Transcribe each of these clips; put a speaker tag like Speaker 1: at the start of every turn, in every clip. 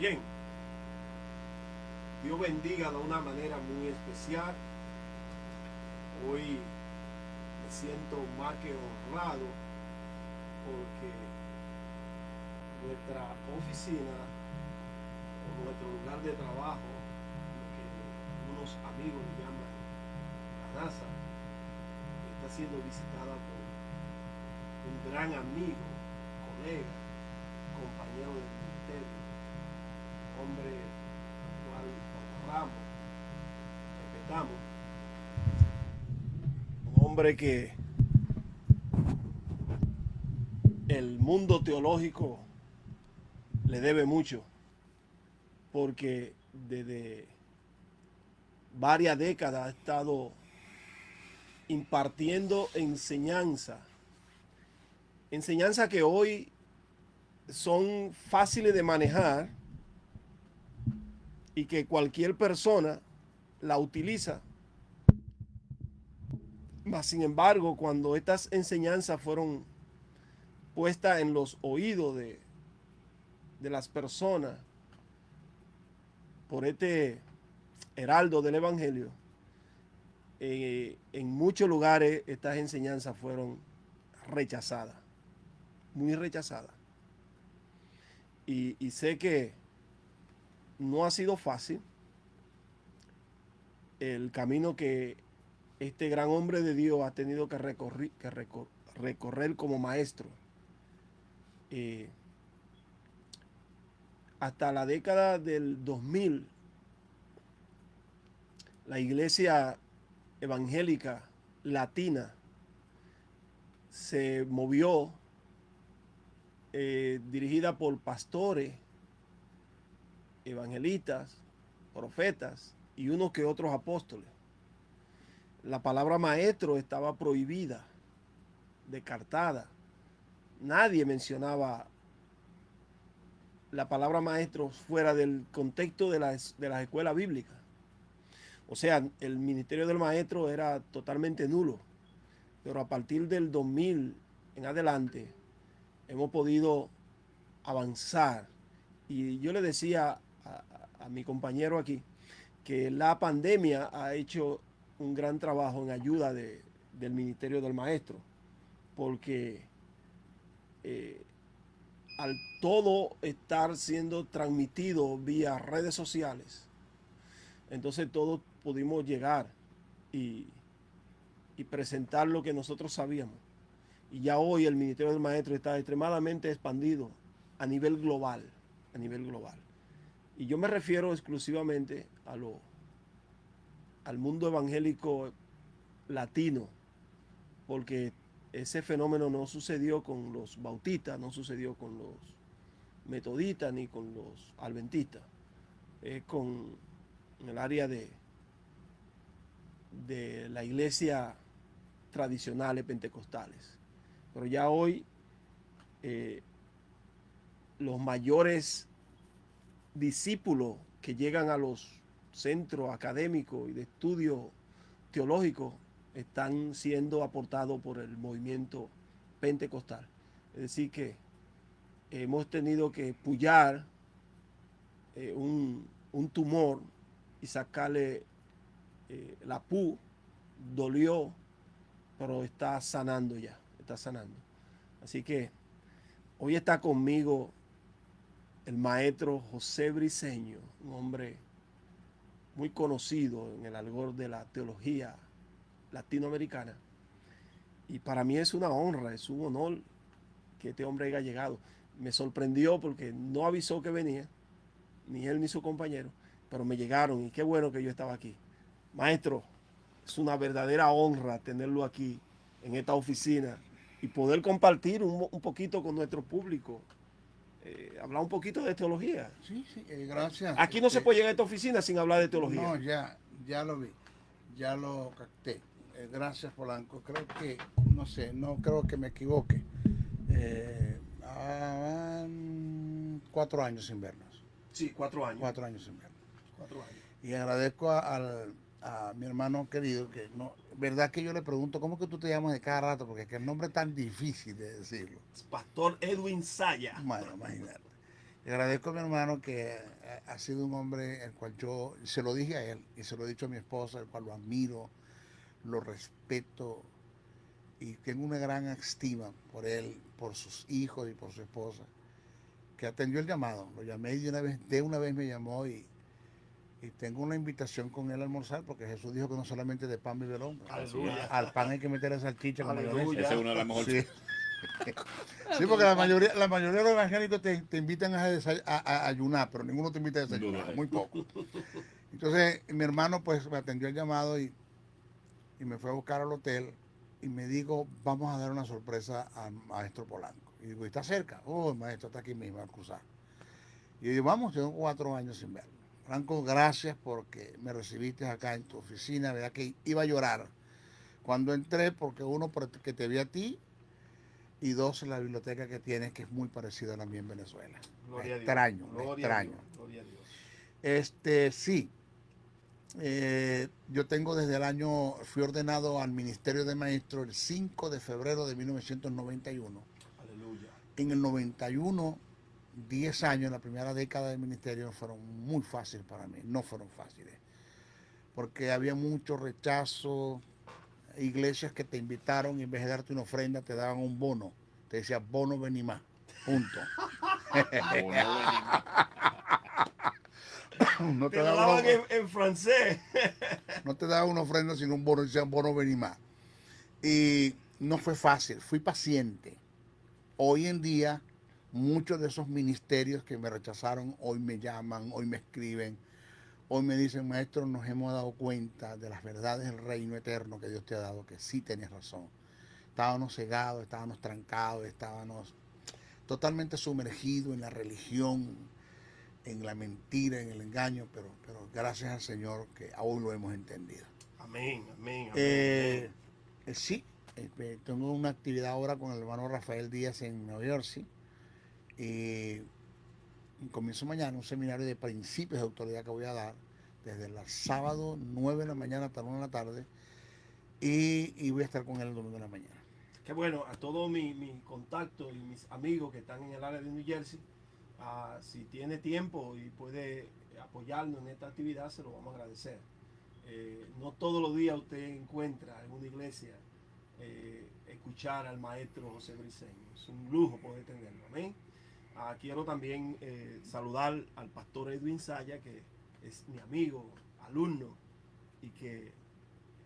Speaker 1: Bien, Dios bendiga de una manera muy especial. Hoy me siento más que honrado porque nuestra oficina o nuestro lugar de trabajo, lo que unos amigos le llaman la NASA, está siendo visitada por un gran amigo, colega, compañero del ministerio, hombre al cual honramos, respetamos, un hombre que el mundo teológico le debe mucho, porque desde varias décadas ha estado impartiendo enseñanza que hoy son fáciles de manejar y que cualquier persona la utiliza. Mas, sin embargo, cuando estas enseñanzas fueron puestas en los oídos de las personas por este heraldo del Evangelio, en muchos lugares estas enseñanzas fueron rechazadas, muy rechazadas. Y sé que no ha sido fácil el camino que este gran hombre de Dios ha tenido que recorrer como maestro. Eh, Hasta la década del 2000, la iglesia evangélica latina se movió, dirigida por pastores, evangelistas, profetas y unos que otros apóstoles. La palabra maestro estaba prohibida, descartada. Nadie mencionaba la palabra maestro fuera del contexto de las escuelas bíblicas. O sea, el ministerio del maestro era totalmente nulo. Pero a partir del 2000 en adelante hemos podido avanzar. Y yo le decía a mi compañero aquí que la pandemia ha hecho un gran trabajo en ayuda del ministerio del maestro, porque eh, al todo estar siendo transmitido vía redes sociales, entonces todos pudimos llegar y, y presentar lo que nosotros sabíamos. Y ya hoy el Ministerio del Maestro está extremadamente expandido a nivel global, a nivel global. Y yo me refiero exclusivamente al mundo evangélico latino, porque ese fenómeno no sucedió con los bautistas, no sucedió con los metodistas ni con los adventistas, es con el área de la iglesia tradicionales pentecostales. Pero ya hoy eh, los mayores discípulos que llegan a los centros académicos y de estudio teológico están siendo aportados por el movimiento pentecostal. Es decir, que hemos tenido que pullar un tumor y sacarle la pu, dolió, pero está sanando ya, está sanando. Así que hoy está conmigo el maestro José Briceño, un hombre muy conocido en el algor de la teología latinoamericana. Y para mí es una honra, es un honor que este hombre haya llegado. Me sorprendió porque no avisó que venía, ni él ni su compañero, pero me llegaron y qué bueno que yo estaba aquí. Maestro, es una verdadera honra tenerlo aquí en esta oficina y poder compartir un poquito con nuestro público, hablar un poquito de teología.
Speaker 2: Sí, sí, gracias.
Speaker 1: Aquí no se puede llegar a esta oficina sin hablar de teología.
Speaker 2: No, ya lo vi, ya lo capté. Gracias, Polanco. Creo que, no sé, no creo que me equivoque. Van 4 años sin vernos.
Speaker 1: Sí, 4 años.
Speaker 2: 4 años sin vernos.
Speaker 1: 4 años.
Speaker 2: Y agradezco a mi hermano querido, que no, verdad que yo le pregunto, ¿cómo que tú te llamas de cada rato? Porque es que el nombre es tan difícil de decirlo.
Speaker 1: Pastor Edwin Saya.
Speaker 2: Bueno, imagínate. Le agradezco a mi hermano que ha sido un hombre el cual yo se lo dije a él y se lo he dicho a mi esposa, el cual lo admiro, lo respeto y tengo una gran estima por él, por sus hijos y por su esposa, que atendió el llamado. Lo llamé y de una vez me llamó y tengo una invitación con él a almorzar porque Jesús dijo que no solamente de pan vive el hombre.
Speaker 1: Aleluya.
Speaker 2: Al pan hay que meterle salchicha con
Speaker 1: Aleluya.
Speaker 2: mayonesa.
Speaker 3: Esa es una de las mejores.
Speaker 2: Sí. Sí, porque la mayoría de los evangélicos te invitan a ayunar, pero ninguno te invita a desayunar, muy poco. Entonces, mi hermano pues me atendió el llamado y me fue a buscar al hotel y me dijo, vamos a dar una sorpresa al maestro Polanco. Y digo, ¿está cerca? Oh, el maestro está aquí mismo, al cruzar. Y yo digo, vamos, tengo 4 años sin verlo. Franco, gracias porque me recibiste acá en tu oficina, verdad que iba a llorar cuando entré, porque uno, porque te vi a ti, y 2, la biblioteca que tienes, que es muy parecida a la mía en Venezuela.
Speaker 1: Gloria a Dios.
Speaker 2: Extraño,
Speaker 1: Gloria
Speaker 2: extraño.
Speaker 1: a Dios. Gloria a Dios.
Speaker 2: Sí, yo tengo desde el año, fui ordenado al Ministerio de Maestros el 5 de febrero de 1991.
Speaker 1: Aleluya.
Speaker 2: En el 91, 10 años, la primera década del ministerio fueron muy fáciles para mí, no fueron fáciles, porque había mucho rechazo, iglesias que te invitaron y en vez de darte una ofrenda te daban un bono, te decía bono venimá, punto. No
Speaker 1: te lo daban en francés.
Speaker 2: No te daban una ofrenda sino un bono, decían bono venimá. Y no fue fácil, fui paciente. Hoy en día, muchos de esos ministerios que me rechazaron, hoy me llaman, hoy me escriben, hoy me dicen, maestro, nos hemos dado cuenta de las verdades del reino eterno que Dios te ha dado, que sí tenías razón. Estábamos cegados, estábamos trancados, estábamos totalmente sumergidos en la religión, en la mentira, en el engaño, pero gracias al Señor que aún lo hemos entendido.
Speaker 1: Amén, amén, amén.
Speaker 2: Sí, tengo una actividad ahora con el hermano Rafael Díaz en Nueva Jersey. Comienzo mañana un seminario de principios de autoridad que voy a dar desde el sábado 9 de la mañana hasta 1 de la tarde y voy a estar con él el domingo de la mañana.
Speaker 1: Qué bueno, a todos mis contactos y mis amigos que están en el área de New Jersey, si tiene tiempo y puede apoyarnos en esta actividad, se lo vamos a agradecer. No todos los días usted encuentra en una iglesia escuchar al maestro José Briceño. Es un lujo poder tenerlo. Amén. Quiero también saludar al pastor Edwin Saya, que es mi amigo, alumno, y que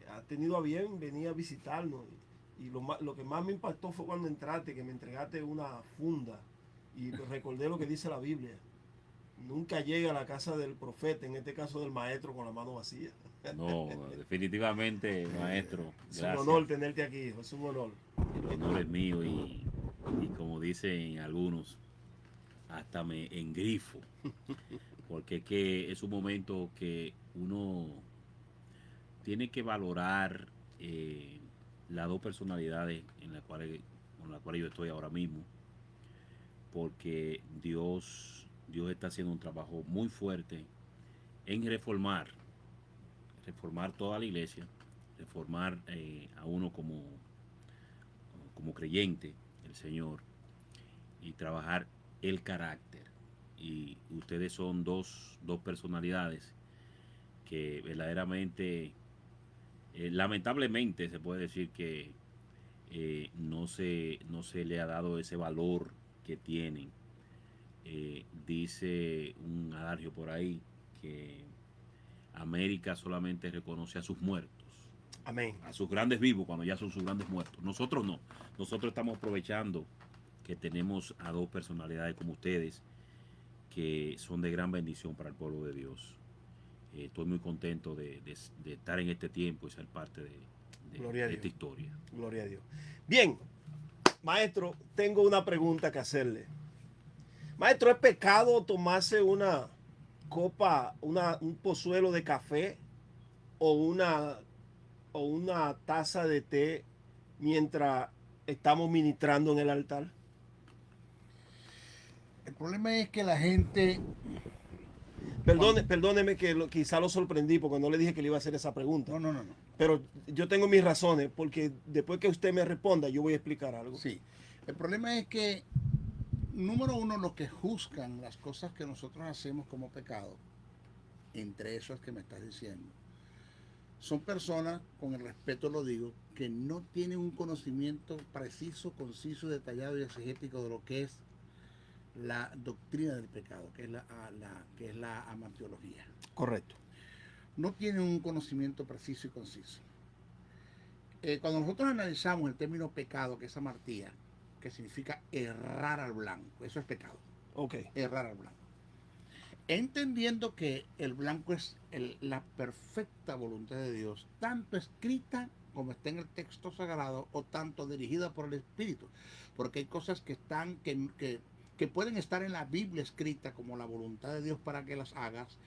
Speaker 1: ha tenido a bien venir a visitarnos. Y lo que más me impactó fue cuando entraste, que me entregaste una funda y recordé lo que dice la Biblia. Nunca llega a la casa del profeta, en este caso del maestro, con la mano vacía.
Speaker 3: No, definitivamente, maestro.
Speaker 1: Es un honor tenerte aquí, hijo, es un honor.
Speaker 3: El honor es mío y como dicen algunos, hasta me engrifo, porque es un momento que uno tiene que valorar las dos personalidades con las cuales yo estoy ahora mismo, porque Dios está haciendo un trabajo muy fuerte en reformar toda la iglesia, reformar a uno como creyente, el Señor, y trabajar el carácter. Y ustedes son dos personalidades que verdaderamente, lamentablemente se puede decir que no se le ha dado ese valor que tienen. Dice un adagio por ahí que América solamente reconoce a sus muertos.
Speaker 1: Amén.
Speaker 3: A sus grandes vivos cuando ya son sus grandes muertos. Nosotros no. Nosotros estamos aprovechando que tenemos a dos personalidades como ustedes que son de gran bendición para el pueblo de Dios. Estoy muy contento de estar en este tiempo y ser parte de esta historia.
Speaker 1: Gloria a Dios. Bien, maestro, tengo una pregunta que hacerle. Maestro, ¿es pecado tomarse una copa, un pozuelo de café o una taza de té mientras estamos ministrando en el altar?
Speaker 2: El problema es que la gente...
Speaker 1: Perdóneme que quizá lo sorprendí porque no le dije que le iba a hacer esa pregunta.
Speaker 2: No.
Speaker 1: Pero yo tengo mis razones porque después que usted me responda yo voy a explicar algo.
Speaker 2: Sí, el problema es que número uno, los que juzgan las cosas que nosotros hacemos como pecado, entre esos que me estás diciendo, son personas, con el respeto lo digo, que no tienen un conocimiento preciso, conciso, detallado y exegético de lo que es la doctrina del pecado, que es la amartiología.
Speaker 1: Correcto.
Speaker 2: No tienen un conocimiento preciso y conciso. Cuando nosotros analizamos el término pecado, que es amartía, que significa errar al blanco, eso es pecado.
Speaker 1: Ok.
Speaker 2: Errar al blanco. Entendiendo que el blanco es la perfecta voluntad de Dios, tanto escrita como está en el texto sagrado o tanto dirigida por el Espíritu, porque hay cosas que están que pueden estar en la Biblia escrita como la voluntad de Dios para que las hagas,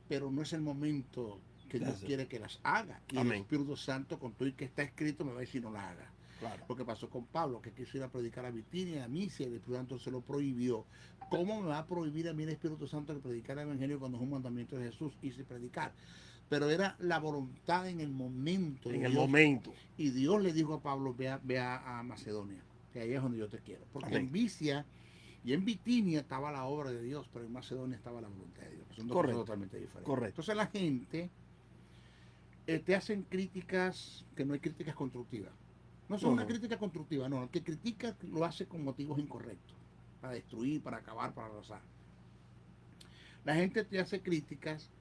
Speaker 2: pero no es el momento que Dios quiere que las haga. Y
Speaker 1: Amén.
Speaker 2: el Espíritu Santo, con todo y que está escrito, me va a decir no la haga.
Speaker 1: Claro.
Speaker 2: Lo que pasó con Pablo, que quiso ir a predicar a Bitinia, a Misia, y el Espíritu Santo se lo prohibió. ¿Cómo me va a prohibir a mí el Espíritu Santo que predicar el Evangelio cuando es un mandamiento de Jesús? Hice predicar. Pero era la voluntad en el momento.
Speaker 1: En
Speaker 2: de
Speaker 1: el
Speaker 2: Dios.
Speaker 1: momento.
Speaker 2: Y Dios le dijo a Pablo, ve a Macedonia, que ahí es donde yo te quiero. Porque
Speaker 1: Amén.
Speaker 2: en Misia y en Bitinia estaba la obra de Dios, pero en Macedonia estaba la voluntad de Dios. Son dos cosas totalmente diferentes.
Speaker 1: Correcto.
Speaker 2: Entonces la gente te hacen críticas que no hay críticas constructivas. No son una crítica constructiva, no. El que critica lo hace con motivos incorrectos, para destruir, para acabar, para arrasar. La gente te hace críticas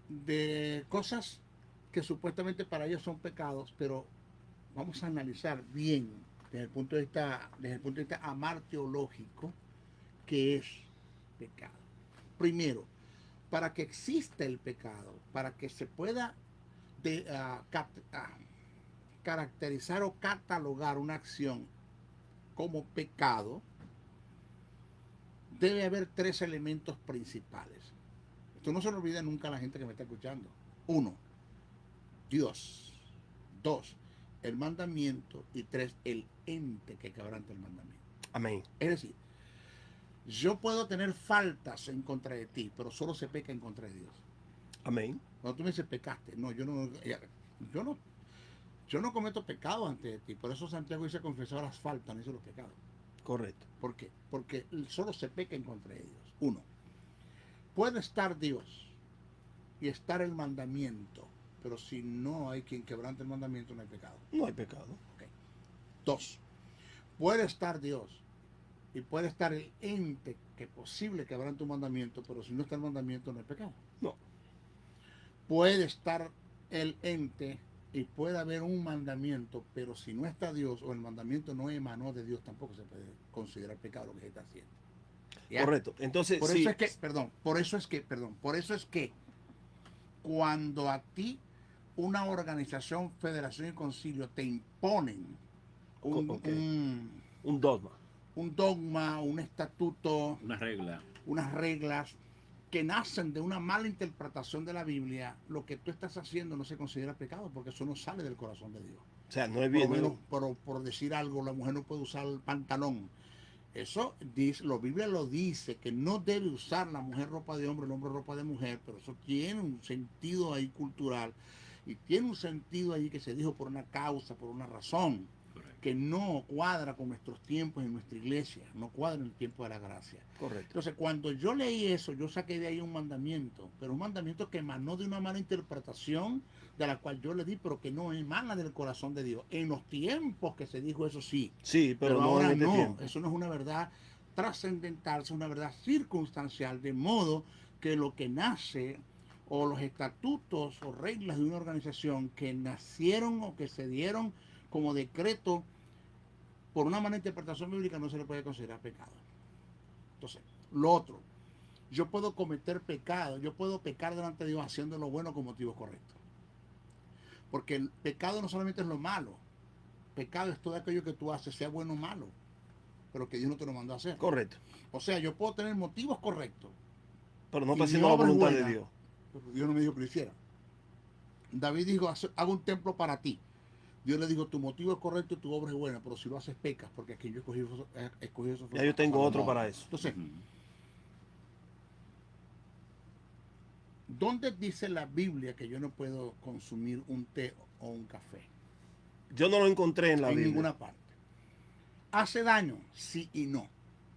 Speaker 2: de cosas que supuestamente para ellos son pecados, pero vamos a analizar bien desde el punto de vista amartiológico qué es pecado. Primero, para que exista el pecado, para que se pueda caracterizar o catalogar una acción como pecado, debe haber tres elementos principales. Esto no se lo olvida nunca a la gente que me está escuchando. Uno, Dios. Dos, el mandamiento. Y tres, el ente que quebranta el mandamiento.
Speaker 1: Amén.
Speaker 2: Es decir, yo puedo tener faltas en contra de ti, pero solo se peca en contra de Dios.
Speaker 1: Amén.
Speaker 2: Cuando tú me dices pecaste, no, yo no cometo pecado ante de ti. Por eso Santiago dice confesar las faltas, no dice los pecados.
Speaker 1: Correcto.
Speaker 2: ¿Por qué? Porque solo se peca en contra de Dios. Uno, puede estar Dios y estar el mandamiento, pero si no hay quien quebrante el mandamiento, no hay pecado.
Speaker 1: No hay pecado.
Speaker 2: Okay. Dos, puede estar Dios y puede estar el ente que posible quebrante un mandamiento, pero si no está el mandamiento, no hay pecado.
Speaker 1: No.
Speaker 2: Puede estar el ente y puede haber un mandamiento, pero si no está Dios o el mandamiento no emanó de Dios, tampoco se puede considerar pecado lo que se está haciendo. ¿Ya?
Speaker 1: Correcto. Entonces,
Speaker 2: por
Speaker 1: sí.
Speaker 2: eso es que cuando a ti una organización, federación y concilio te imponen
Speaker 1: un dogma,
Speaker 2: un estatuto, unas reglas que nacen de una mala interpretación de la Biblia, lo que tú estás haciendo no se considera pecado porque eso no sale del corazón de Dios.
Speaker 1: O sea, no es bien.
Speaker 2: Por decir algo, la mujer no puede usar el pantalón. Eso dice, la Biblia lo dice, que no debe usar la mujer ropa de hombre, el hombre ropa de mujer, pero eso tiene un sentido ahí cultural y tiene un sentido ahí que se dijo por una causa, por una razón, que no cuadra con nuestros tiempos en nuestra iglesia, no cuadra en el tiempo de la gracia.
Speaker 1: Correcto.
Speaker 2: Entonces, cuando yo leí eso, yo saqué de ahí un mandamiento, pero un mandamiento que emanó de una mala interpretación, de la cual yo le di, pero que no emana del corazón de Dios. En los tiempos que se dijo eso sí.
Speaker 1: Sí, pero no
Speaker 2: ahora
Speaker 1: en este tiempo.
Speaker 2: Eso no es una verdad trascendental, es una verdad circunstancial, de modo que lo que nace o los estatutos o reglas de una organización que nacieron o que se dieron como decreto por una mala interpretación bíblica no se le puede considerar pecado. Entonces, lo otro, yo puedo cometer pecado, yo puedo pecar delante de Dios haciendo lo bueno con motivos correctos. Porque el pecado no solamente es lo malo, pecado es todo aquello que tú haces, sea bueno o malo, pero que Dios no te lo mandó a hacer.
Speaker 1: Correcto.
Speaker 2: O sea, yo puedo tener motivos correctos,
Speaker 1: pero no está haciendo la voluntad de Dios.
Speaker 2: Pero Dios no me dijo que lo hiciera. David dijo, hago un templo para ti. Dios le dijo, tu motivo es correcto y tu obra es buena, pero si lo haces pecas, porque aquí yo escogí eso.
Speaker 1: Ya yo tengo otro para eso.
Speaker 2: Entonces, ¿dónde dice la Biblia que yo no puedo consumir un té o un café?
Speaker 1: Yo no lo encontré en la Biblia.
Speaker 2: En ninguna parte. ¿Hace daño? Sí y no,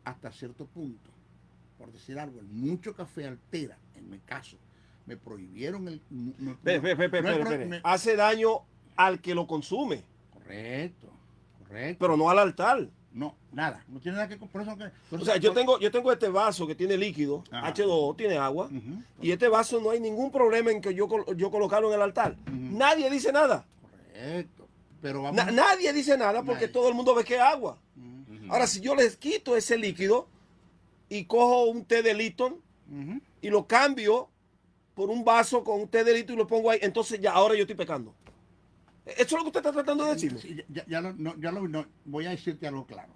Speaker 2: hasta cierto punto. Por decir algo, el mucho café altera, en mi caso. Me prohibieron el...
Speaker 1: Espere. Hace daño al que lo consume,
Speaker 2: Correcto, correcto.
Speaker 1: pero no al altar.
Speaker 2: No, nada, no tiene nada que... Por eso,
Speaker 1: O sea, yo tengo este vaso que tiene líquido,
Speaker 2: Ajá.
Speaker 1: H2O, tiene agua,
Speaker 2: Ujú.
Speaker 1: y este vaso no hay ningún problema en que yo colocarlo en el altar.
Speaker 2: Ujú.
Speaker 1: Nadie dice nada.
Speaker 2: Correcto. Pero vamos...
Speaker 1: Nadie dice nada porque
Speaker 2: Nadie.
Speaker 1: todo el mundo ve que es agua.
Speaker 2: Ujú.
Speaker 1: Ahora, si yo les quito ese líquido y cojo un té de Lipton
Speaker 2: Ujú.
Speaker 1: y lo cambio por un vaso con un té de Lipton y lo pongo ahí, entonces ya ahora yo estoy pecando. ¿Eso es lo que usted está tratando de decirme?
Speaker 2: Sí, voy a decirte algo claro.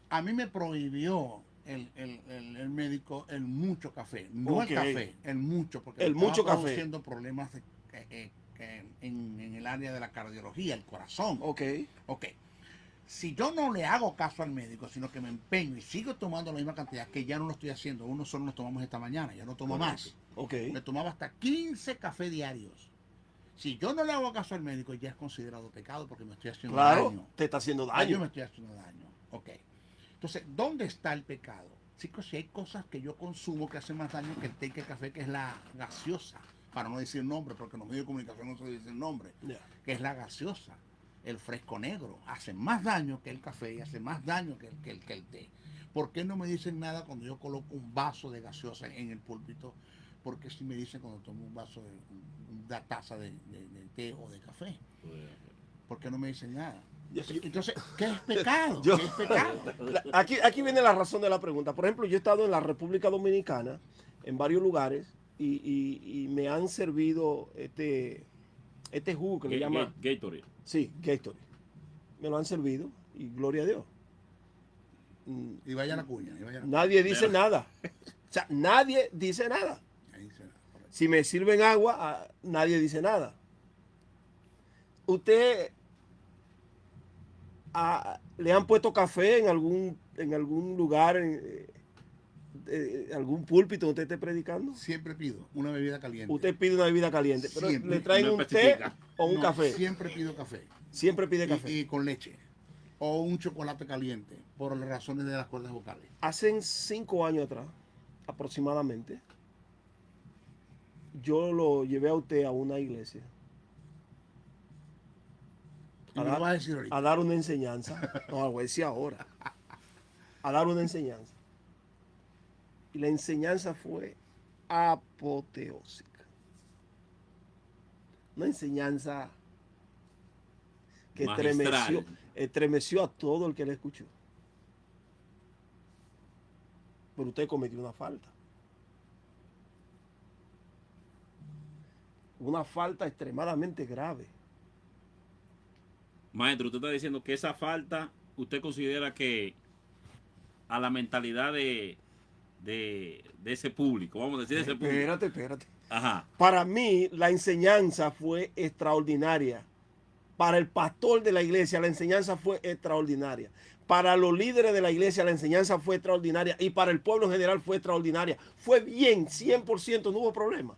Speaker 2: A mí me prohibió el médico el mucho café, no
Speaker 1: Ok.
Speaker 2: el café, el mucho, porque
Speaker 1: El
Speaker 2: me estaba
Speaker 1: mucho café.
Speaker 2: produciendo problemas en el área de la cardiología, el corazón.
Speaker 1: Ok.
Speaker 2: Ok. Si yo no le hago caso al médico, sino que me empeño y sigo tomando la misma cantidad, que ya no lo estoy haciendo, uno solo nos tomamos esta mañana, ya no tomo más.
Speaker 1: Ok.
Speaker 2: Me tomaba hasta 15 cafés diarios. Si yo no le hago caso al médico, ya es considerado pecado porque me estoy haciendo
Speaker 1: Claro,
Speaker 2: daño.
Speaker 1: te está haciendo
Speaker 2: Ah, yo me
Speaker 1: daño.
Speaker 2: estoy haciendo daño. Ok. Entonces, ¿dónde está el pecado? Chicos, si hay cosas que yo consumo que hacen más daño que el té y que el café, que es la gaseosa, para no decir nombre, porque en los medios de comunicación no se dice el nombre,
Speaker 1: Ya.
Speaker 2: que es la gaseosa, el fresco negro, hace más daño que el café y hace más daño que el té. ¿Por qué no me dicen nada cuando yo coloco un vaso de gaseosa en el púlpito? Porque si me dicen cuando tomo un vaso una taza de té o de café. ¿Por qué no me dicen nada? Entonces, ¿qué es pecado?
Speaker 1: Yo-
Speaker 2: ¿Qué es pecado?
Speaker 1: Aquí viene la razón de la pregunta. Por ejemplo, yo he estado en la República Dominicana, en varios lugares, y me han servido este jugo que le llama...
Speaker 3: Gatorade.
Speaker 1: Sí, Gatorade. Me lo han servido y gloria a Dios.
Speaker 2: Y vaya la cuña. Y vaya la
Speaker 1: Nadie dice nada. O sea, nadie dice nada.
Speaker 2: cuña. Ahí se- correcto.
Speaker 1: Si me sirven agua, nadie dice nada. ¿Usted le han puesto café en algún lugar, algún púlpito donde usted esté predicando?
Speaker 2: Siempre pido una bebida caliente.
Speaker 1: Usted pide una bebida caliente, pero
Speaker 2: Siempre.
Speaker 1: le traen
Speaker 3: No
Speaker 1: un té
Speaker 3: especifica.
Speaker 1: o un
Speaker 2: No,
Speaker 1: café.
Speaker 2: Siempre pido café.
Speaker 1: Siempre pide
Speaker 2: Y-
Speaker 1: café.
Speaker 2: Y, con leche. O un chocolate caliente, por las razones de las cuerdas vocales.
Speaker 1: Hace 5 años atrás, aproximadamente, yo lo llevé a usted a una iglesia
Speaker 2: Y me lo vas a decir ahorita.
Speaker 1: a dar una enseñanza. No, lo voy a decir ahora. A dar una enseñanza. Y la enseñanza fue apoteósica. Una enseñanza que
Speaker 3: Magistral.
Speaker 1: estremeció a todo el que la escuchó. Pero usted cometió una falta. Una falta extremadamente grave.
Speaker 3: Maestro, usted está diciendo que esa falta, usted considera que a la mentalidad de ese público, vamos a decir de ese público.
Speaker 1: Espérate.
Speaker 3: Ajá.
Speaker 1: Para mí, la enseñanza fue extraordinaria. Para el pastor de la iglesia, la enseñanza fue extraordinaria. Para los líderes de la iglesia, la enseñanza fue extraordinaria. Y para el pueblo en general fue extraordinaria. Fue bien, 100%, no hubo problema.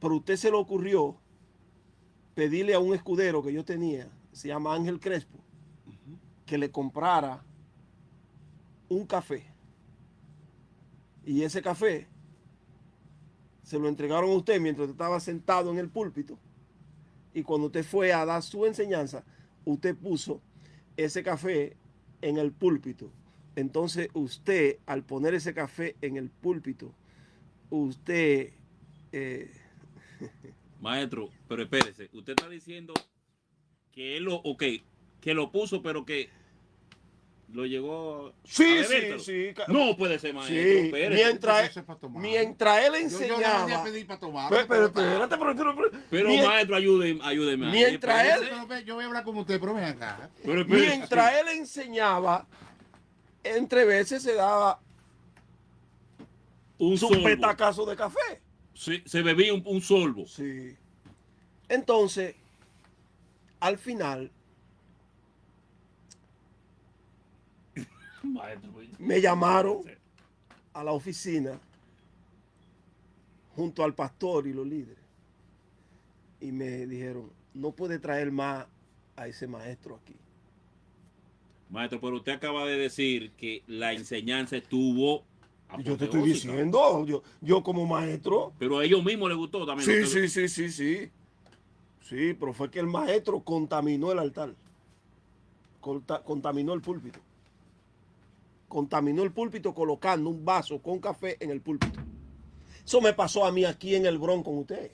Speaker 1: Pero a usted se le ocurrió pedirle a un escudero que yo tenía, se llama Ángel Crespo, que le comprara un café. Y ese café se lo entregaron a usted mientras usted estaba sentado en el púlpito. Y cuando usted fue a dar su enseñanza, usted puso ese café en el púlpito. Entonces usted, al poner ese café en el púlpito, usted...
Speaker 3: Maestro, pero espérese, usted está diciendo que él que lo puso, pero que lo llegó
Speaker 1: Sí,
Speaker 3: a bebérselo.
Speaker 1: sí.
Speaker 3: No puede ser, maestro.
Speaker 1: Sí,
Speaker 3: Espérese.
Speaker 1: mientras
Speaker 2: Eso es para tomar.
Speaker 1: él
Speaker 2: Yo le mandé a
Speaker 1: enseñaba...
Speaker 2: pedir para tomar.
Speaker 1: Pero espérate,
Speaker 3: Pero maestro, ayúdeme. ahí,
Speaker 1: Mientras
Speaker 3: espérese.
Speaker 1: él-
Speaker 2: Yo voy a hablar con usted, pero ven acá.
Speaker 3: Pero espérese.
Speaker 1: Mientras él enseñaba, entre veces se daba
Speaker 3: un
Speaker 1: su
Speaker 3: sorbo.
Speaker 1: petacazo de café.
Speaker 3: Se bebía un sorbo.
Speaker 1: Sí. Entonces, al final,
Speaker 3: Maestro, pues.
Speaker 1: me llamaron a la oficina junto al pastor y los líderes. Y me dijeron, no puede traer más a ese maestro aquí.
Speaker 3: Maestro, pero usted acaba de decir que la enseñanza estuvo
Speaker 1: Yo te estoy
Speaker 3: apoteósica.
Speaker 1: diciendo, yo como maestro.
Speaker 3: Pero a ellos mismos les gustó también.
Speaker 1: Sí,
Speaker 3: Usted-
Speaker 1: sí. Sí, pero fue que el maestro contaminó el altar. Contaminó el púlpito. Contaminó el púlpito colocando un vaso con café en el púlpito. Eso me pasó a mí aquí en el Bronx con usted.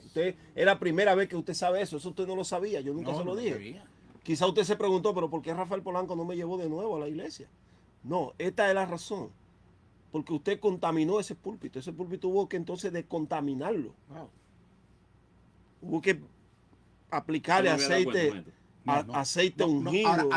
Speaker 1: Es la primera vez que usted sabe eso. Eso usted no lo sabía. Yo nunca se lo dije.
Speaker 2: sabía.
Speaker 1: Quizá usted se preguntó, pero ¿por qué Rafael Polanco no me llevó de nuevo a la iglesia? No, esta es la razón. Porque usted contaminó ese púlpito. Ese púlpito hubo que entonces descontaminarlo.
Speaker 2: Wow.
Speaker 1: Hubo que aplicarle
Speaker 3: No me había dado
Speaker 1: aceite,
Speaker 3: cuenta,
Speaker 1: aceite
Speaker 2: No,
Speaker 1: ungido.
Speaker 2: ahora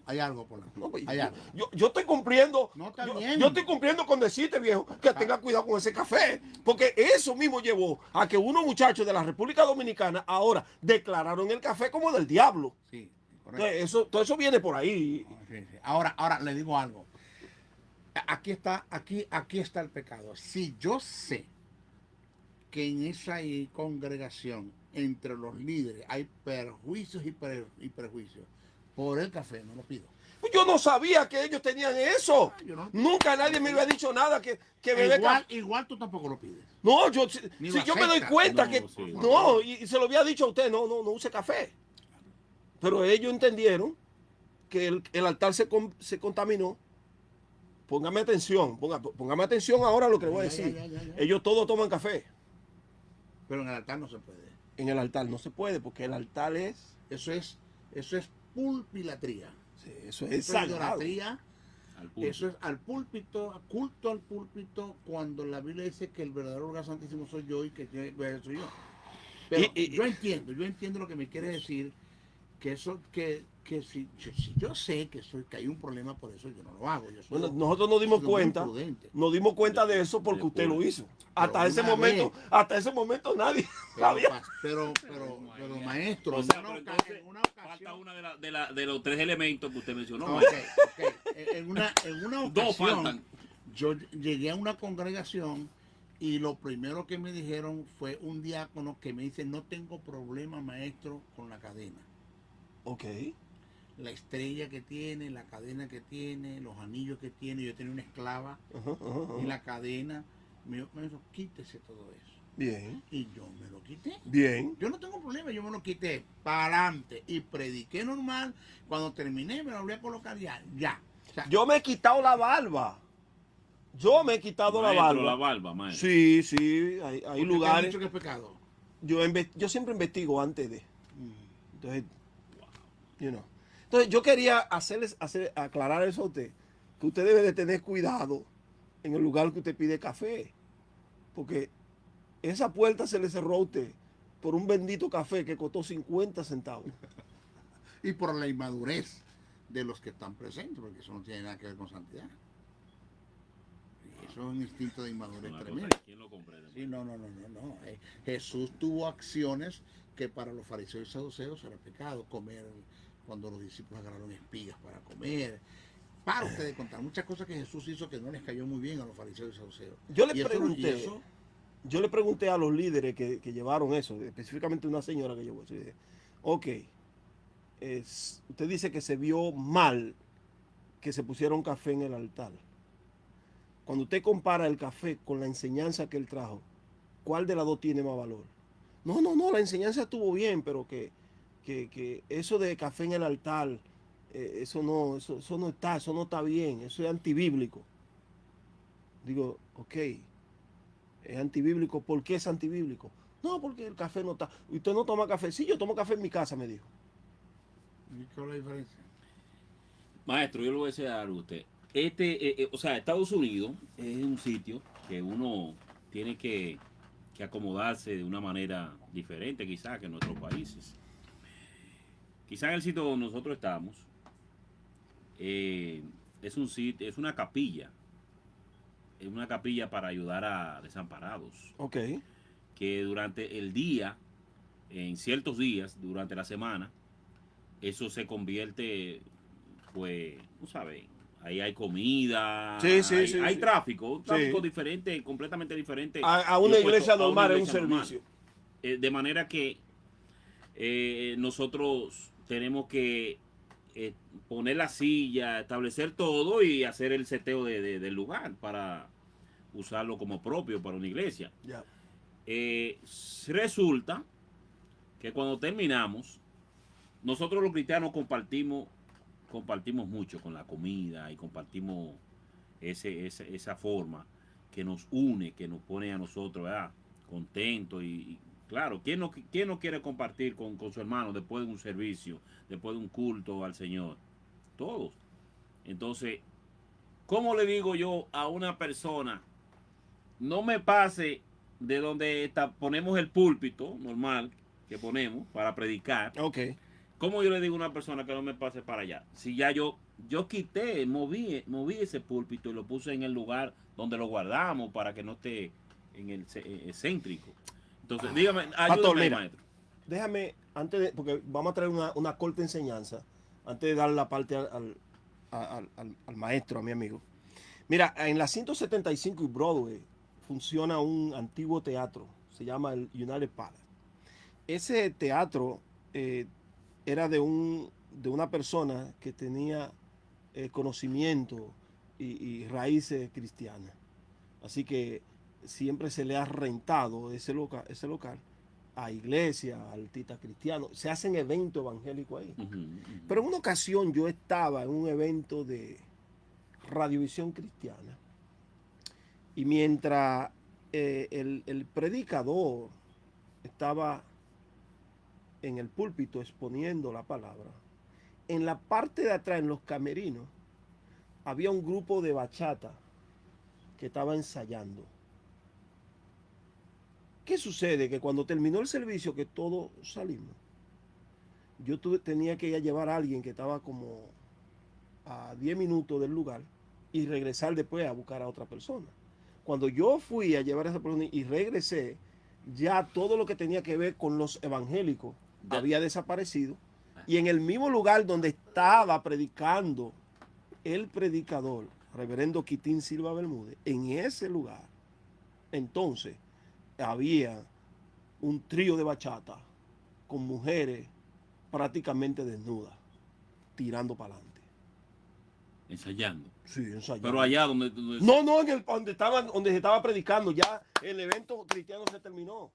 Speaker 2: hay algo, Polanco.
Speaker 1: No, pues,
Speaker 2: Hay algo.
Speaker 1: yo estoy cumpliendo.
Speaker 2: No, está
Speaker 1: yo,
Speaker 2: bien.
Speaker 1: yo estoy cumpliendo con decirte, viejo, que tenga cuidado con ese café. Porque eso mismo llevó a que unos muchachos de la República Dominicana ahora declararon el café como del diablo.
Speaker 2: Sí, correcto.
Speaker 1: Entonces, todo eso viene por ahí.
Speaker 2: Sí. Ahora le digo algo. Aquí está el pecado. Si yo sé que en esa congregación entre los líderes hay perjuicios y prejuicios por el café, no lo pido.
Speaker 1: Yo no sabía que ellos tenían eso.
Speaker 2: Yo no-
Speaker 1: Nunca nadie me había dicho nada que beber café.
Speaker 2: Igual tú tampoco lo pides.
Speaker 1: No,
Speaker 2: Ni
Speaker 1: si
Speaker 2: lo
Speaker 1: yo me doy
Speaker 2: aceptas.
Speaker 1: cuenta
Speaker 3: No,
Speaker 1: que.
Speaker 3: sí.
Speaker 1: No, y se lo había dicho a usted, no use café. Pero ellos entendieron que el altar se contaminó. Póngame atención, póngame atención ahora a lo que le voy a decir.
Speaker 2: Ya.
Speaker 1: Ellos todos toman café.
Speaker 2: Pero en el altar no se puede.
Speaker 1: En el altar no se puede porque el altar es.
Speaker 2: Eso es pulpilatría.
Speaker 1: Sí, eso es
Speaker 2: Eso es
Speaker 1: sagrado.
Speaker 2: idolatría.
Speaker 3: al público.
Speaker 2: Eso es al púlpito, culto al púlpito, cuando la Biblia dice que el verdadero lugar santísimo soy yo y que soy yo. Pero yo entiendo lo que me quiere decir, que eso, que si yo sé que hay un problema por eso, yo no lo hago. Yo soy
Speaker 1: Bueno, nosotros nos dimos
Speaker 2: soy muy
Speaker 1: cuenta.
Speaker 2: prudente.
Speaker 1: Nos dimos cuenta de eso porque usted lo hizo. Hasta ese momento nadie sabía.
Speaker 2: Pero maestro,
Speaker 3: O sea,
Speaker 2: en
Speaker 3: pero
Speaker 2: una
Speaker 3: entonces
Speaker 2: ocasión,
Speaker 3: falta una de los tres elementos que usted mencionó.
Speaker 2: Ok. En una
Speaker 3: Dos
Speaker 2: ocasión,
Speaker 3: faltan.
Speaker 2: yo llegué a una congregación y lo primero que me dijeron fue un diácono que me dice, no tengo problema, maestro, con la cadena.
Speaker 1: Ok.
Speaker 2: La estrella que tiene, la cadena que tiene, los anillos que tiene. Yo tenía una esclava y la cadena. Me dijo, quítese todo eso.
Speaker 1: Bien,
Speaker 2: Y yo me lo quité.
Speaker 1: bien.
Speaker 2: Yo no tengo problema, yo me lo quité para adelante y prediqué normal. Cuando terminé me lo volví a colocar ya. O sea,
Speaker 1: Yo me he quitado la barba. Yo me he quitado
Speaker 3: Maestro,
Speaker 1: la
Speaker 3: la
Speaker 1: barba.
Speaker 3: barba, maestro.
Speaker 1: Sí, hay
Speaker 2: ¿por qué te han
Speaker 1: lugares.
Speaker 2: dicho que es pecado?
Speaker 1: Yo siempre investigo antes de.
Speaker 2: Mm.
Speaker 1: Entonces, Entonces yo quería aclarar eso a usted, que usted debe de tener cuidado en el lugar que usted pide café, porque esa puerta se le cerró a usted por un bendito café que costó 50 centavos.
Speaker 2: Y por la inmadurez de los que están presentes, porque eso no tiene nada que ver con santidad. Eso es un instinto de inmadurez
Speaker 3: Una cosa,
Speaker 2: tremendo.
Speaker 3: ¿quién lo comprende?
Speaker 2: Sí, no. Jesús tuvo acciones que para los fariseos y saduceos era pecado. Comer, cuando los discípulos agarraron espigas para comer. Para ustedes contar muchas cosas que Jesús hizo que no les cayó muy bien a los fariseos y saduceos.
Speaker 1: Yo
Speaker 2: Y
Speaker 1: le
Speaker 2: eso-
Speaker 1: pregunté,
Speaker 2: y eso-
Speaker 1: yo le pregunté a los líderes que llevaron eso, específicamente una señora que llevó eso. Y dije, ok, usted dice que se vio mal que se pusiera un café en el altar. Cuando usted compara el café con la enseñanza que él trajo, ¿cuál de las dos tiene más valor? No, la enseñanza estuvo bien, pero que eso de café en el altar, eso no está bien, eso es antibíblico. Digo, ok, es antibíblico, ¿por qué es antibíblico? No, porque el café no está. ¿Usted no toma café? Sí, yo tomo café en mi casa, me dijo.
Speaker 2: ¿Y cuál es la diferencia?
Speaker 3: Maestro, yo le voy a decir algo a usted. O sea, Estados Unidos es un sitio que uno tiene que acomodarse de una manera diferente quizás que en nuestros países. Quizás en el sitio donde nosotros estamos es un sitio, es una capilla para ayudar a desamparados,
Speaker 1: Ok,
Speaker 3: que durante el día, en ciertos días, durante la semana, eso se convierte, pues, no saben, ahí hay comida,
Speaker 1: Sí,
Speaker 3: hay
Speaker 1: sí.
Speaker 3: tráfico, un tráfico
Speaker 1: Sí.
Speaker 3: diferente, completamente diferente.
Speaker 1: a una
Speaker 3: y
Speaker 1: iglesia
Speaker 3: opuesto a una
Speaker 1: normal es un
Speaker 3: iglesia normal.
Speaker 1: servicio.
Speaker 3: De manera que nosotros tenemos que poner la silla, establecer todo y hacer el seteo del lugar para usarlo como propio para una iglesia.
Speaker 1: Ya.
Speaker 3: Resulta que cuando terminamos, nosotros los cristianos compartimos mucho con la comida y compartimos esa forma que nos une, que nos pone a nosotros, ¿verdad?, contentos y claro, ¿quién no quiere compartir con su hermano después de un servicio, después de un culto al Señor? Todos. Entonces, ¿cómo le digo yo a una persona, no me pase de donde ponemos el púlpito normal que ponemos para predicar?
Speaker 1: Ok.
Speaker 3: ¿Cómo yo le digo a una persona que no me pase para allá? Si ya yo moví ese púlpito y lo puse en el lugar donde lo guardamos para que no esté en el excéntrico. Entonces, dígame,
Speaker 1: Pastor,
Speaker 3: ayúdame,
Speaker 1: mira,
Speaker 3: maestro.
Speaker 1: déjame, porque vamos a traer una corta enseñanza, antes de dar la parte al maestro, a mi amigo. Mira, en la 175 y Broadway funciona un antiguo teatro, se llama el United Palace. Ese teatro era de una persona que tenía conocimiento y raíces cristianas. Así que siempre se le ha rentado ese local a iglesia, a artistas cristianos. Se hacen eventos evangélicos ahí. Pero en una ocasión yo estaba en un evento de radiovisión cristiana y mientras el predicador estaba en el púlpito exponiendo la palabra, en la parte de atrás, en los camerinos, había un grupo de bachata que estaba ensayando. ¿Qué sucede? Que cuando terminó el servicio, que todos salimos, yo tenía que ir a llevar a alguien que estaba como a 10 minutos del lugar y regresar después a buscar a otra persona. Cuando yo fui a llevar a esa persona y regresé, ya todo lo que tenía que ver con los evangélicos había desaparecido. Y en el mismo lugar donde estaba predicando el predicador, reverendo Quitín Silva Bermúdez, en ese lugar, entonces había un trío de bachata con mujeres prácticamente desnudas, tirando para adelante.
Speaker 3: Ensayando.
Speaker 1: Sí, ensayando.
Speaker 3: Pero allá donde
Speaker 1: No, donde se estaba predicando, ya el evento cristiano se terminó.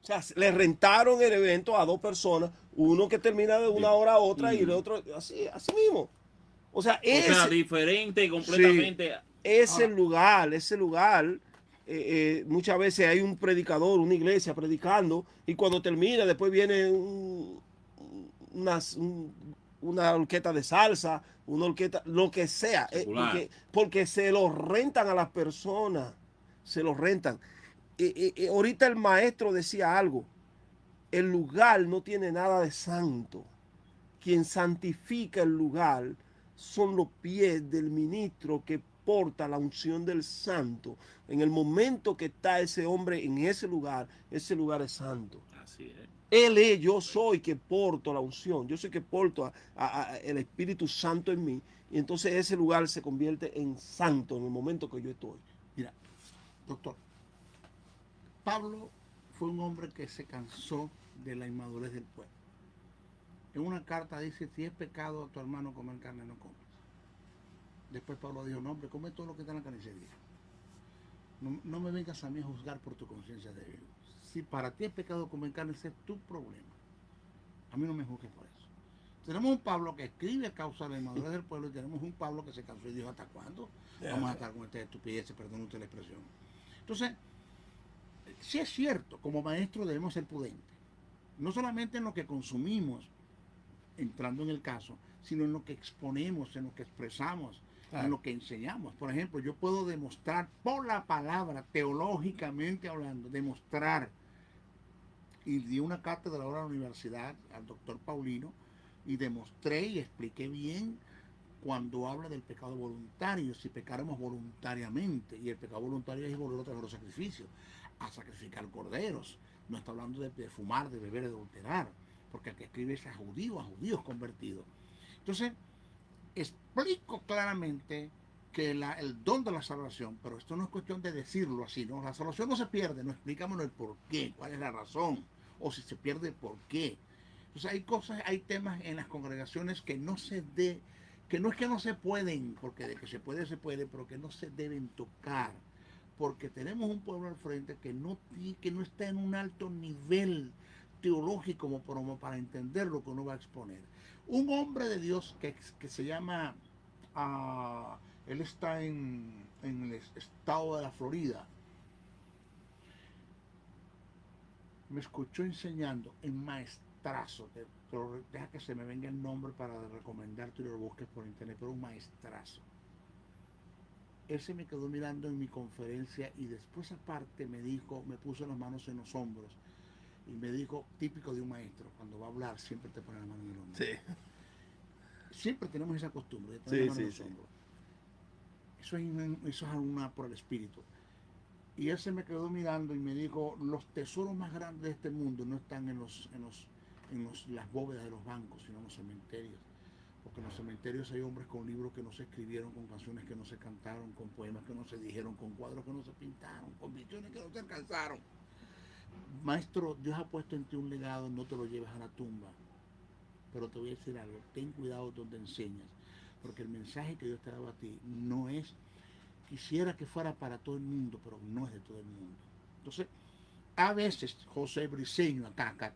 Speaker 1: O sea, le rentaron el evento a dos personas, uno que termina de una hora a otra y el otro, así mismo. O sea,
Speaker 3: diferente completamente.
Speaker 1: Sí, ese lugar, muchas veces hay un predicador, una iglesia predicando, y cuando termina, después viene una orquesta de salsa, una orquesta, lo que sea, porque se lo rentan a las personas, se lo rentan. Ahorita el maestro decía algo, el lugar no tiene nada de santo. Quien santifica el lugar son los pies del ministro que porta la unción del santo. En el momento que está ese hombre en ese lugar es santo.
Speaker 3: Así es.
Speaker 1: Él es, yo soy que porto la unción, yo soy que porto el Espíritu Santo en mí. Y entonces ese lugar se convierte en santo en el momento que yo estoy.
Speaker 2: Mira, doctor, Pablo fue un hombre que se cansó de la inmadurez del pueblo. En una carta dice, si es pecado a tu hermano comer carne, no comas. Después Pablo dijo, no, hombre, come todo lo que está en la carnicería. No me vengas a mí a juzgar por tu conciencia débil. Si para ti es pecado comer carne, ese es tu problema. A mí no me juzgues por eso. Tenemos un Pablo que escribe a causa de la inmadurez del pueblo y tenemos un Pablo que se cansó y dijo, ¿hasta cuándo vamos a estar con esta estupidez? Perdón usted la expresión. Entonces, sí es cierto, como maestro debemos ser prudentes. No solamente en lo que consumimos, entrando en el caso, sino en lo que exponemos, en lo que expresamos, en lo que enseñamos. Por ejemplo, yo puedo demostrar por la palabra, teológicamente hablando, demostrar, y di una cátedra ahora a la universidad, al doctor Paulino, y demostré y expliqué bien cuando habla del pecado voluntario, si pecáramos voluntariamente, y el pecado voluntario es volver a los sacrificios, a sacrificar corderos, no está hablando de fumar, de beber, de adulterar, porque el que escribe es a judíos convertidos. Entonces, explico claramente que el don de la salvación, pero esto no es cuestión de decirlo así, ¿no? La salvación no se pierde, no explicamos el por qué, cuál es la razón, o si se pierde, por qué. Entonces hay cosas, hay temas en las congregaciones que no que no es que no se pueden, porque de que se puede, pero que no se deben tocar. Porque tenemos un pueblo al frente que no está en un alto nivel teológico como para entender lo que uno va a exponer. Un hombre de Dios que se llama, él está en el estado de la Florida, me escuchó enseñando en maestrazo, pero deja que se me venga el nombre para recomendarte y lo busques por internet, pero un maestrazo. Él se me quedó mirando en mi conferencia y después aparte me puso las manos en los hombros y me dijo, típico de un maestro, cuando va a hablar siempre te pone la mano en el hombro.
Speaker 1: Sí.
Speaker 2: Siempre tenemos esa costumbre de poner la mano en los
Speaker 1: Sí.
Speaker 2: hombros. Eso es una por el espíritu. Y él se me quedó mirando y me dijo, los tesoros más grandes de este mundo no están en las bóvedas de los bancos, sino en los cementerios. Porque en los cementerios hay hombres con libros que no se escribieron, con canciones que no se cantaron, con poemas que no se dijeron, con cuadros que no se pintaron, con visiones que no se alcanzaron. Maestro, Dios ha puesto en ti un legado, no te lo lleves a la tumba. Pero te voy a decir algo, ten cuidado donde enseñas, porque el mensaje que Dios te ha dado a ti no es, quisiera que fuera para todo el mundo, pero no es de todo el mundo. Entonces, a veces, José Briceño, acá,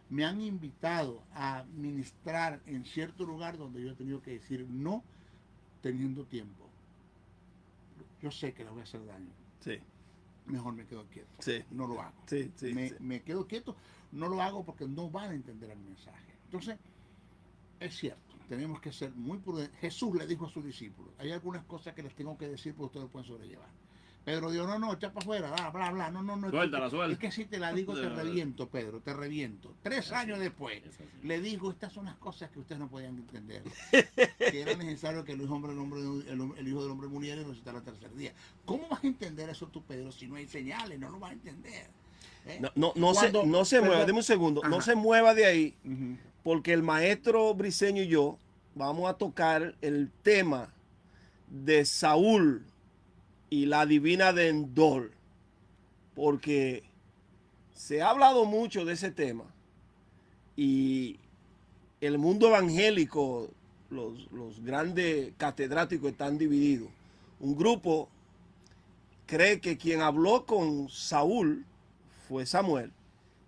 Speaker 2: me han invitado a ministrar en cierto lugar donde yo he tenido que decir no teniendo tiempo. Yo sé que les voy a hacer daño.
Speaker 1: Sí.
Speaker 2: Mejor me quedo quieto.
Speaker 1: Sí.
Speaker 2: No lo hago.
Speaker 1: Sí.
Speaker 2: Me quedo quieto, no lo hago porque no van a entender el mensaje. Entonces, es cierto, tenemos que ser muy prudentes. Jesús le dijo a sus discípulos, hay algunas cosas que les tengo que decir, pero ustedes lo pueden sobrellevar. Pedro dijo, no, echa para afuera, bla, no.
Speaker 3: Suéltala.
Speaker 2: Es que si te la digo, te reviento, Pedro, te reviento. 3 años después, le dijo, estas son las cosas que ustedes no podían entender. Que era necesario que el Hijo del Hombre muriera y resucitara al tercer día. ¿Cómo vas a entender eso tú, Pedro, si no hay señales? No lo vas a entender.
Speaker 1: No se mueva, deme un segundo, no se mueva de ahí, porque el maestro Briceño y yo vamos a tocar el tema de Saúl y la divina de Endor, porque se ha hablado mucho de ese tema y el mundo evangélico, los grandes catedráticos están divididos. Un grupo cree que quien habló con Saúl fue Samuel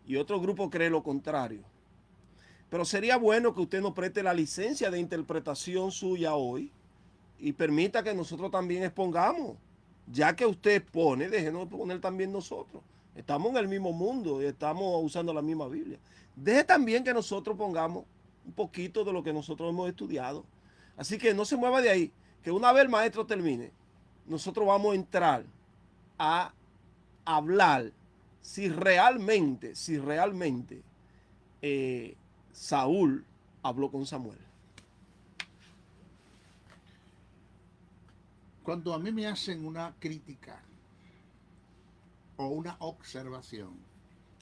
Speaker 1: y otro grupo cree lo contrario. Pero sería bueno que usted nos preste la licencia de interpretación suya hoy y permita que nosotros también expongamos. Ya que usted expone, déjenos poner también nosotros. Estamos en el mismo mundo y estamos usando la misma Biblia. Deje también que nosotros pongamos un poquito de lo que nosotros hemos estudiado. Así que no se mueva de ahí, que una vez el maestro termine, nosotros vamos a entrar a hablar si realmente Saúl habló con Samuel.
Speaker 2: Cuando a mí me hacen una crítica o una observación,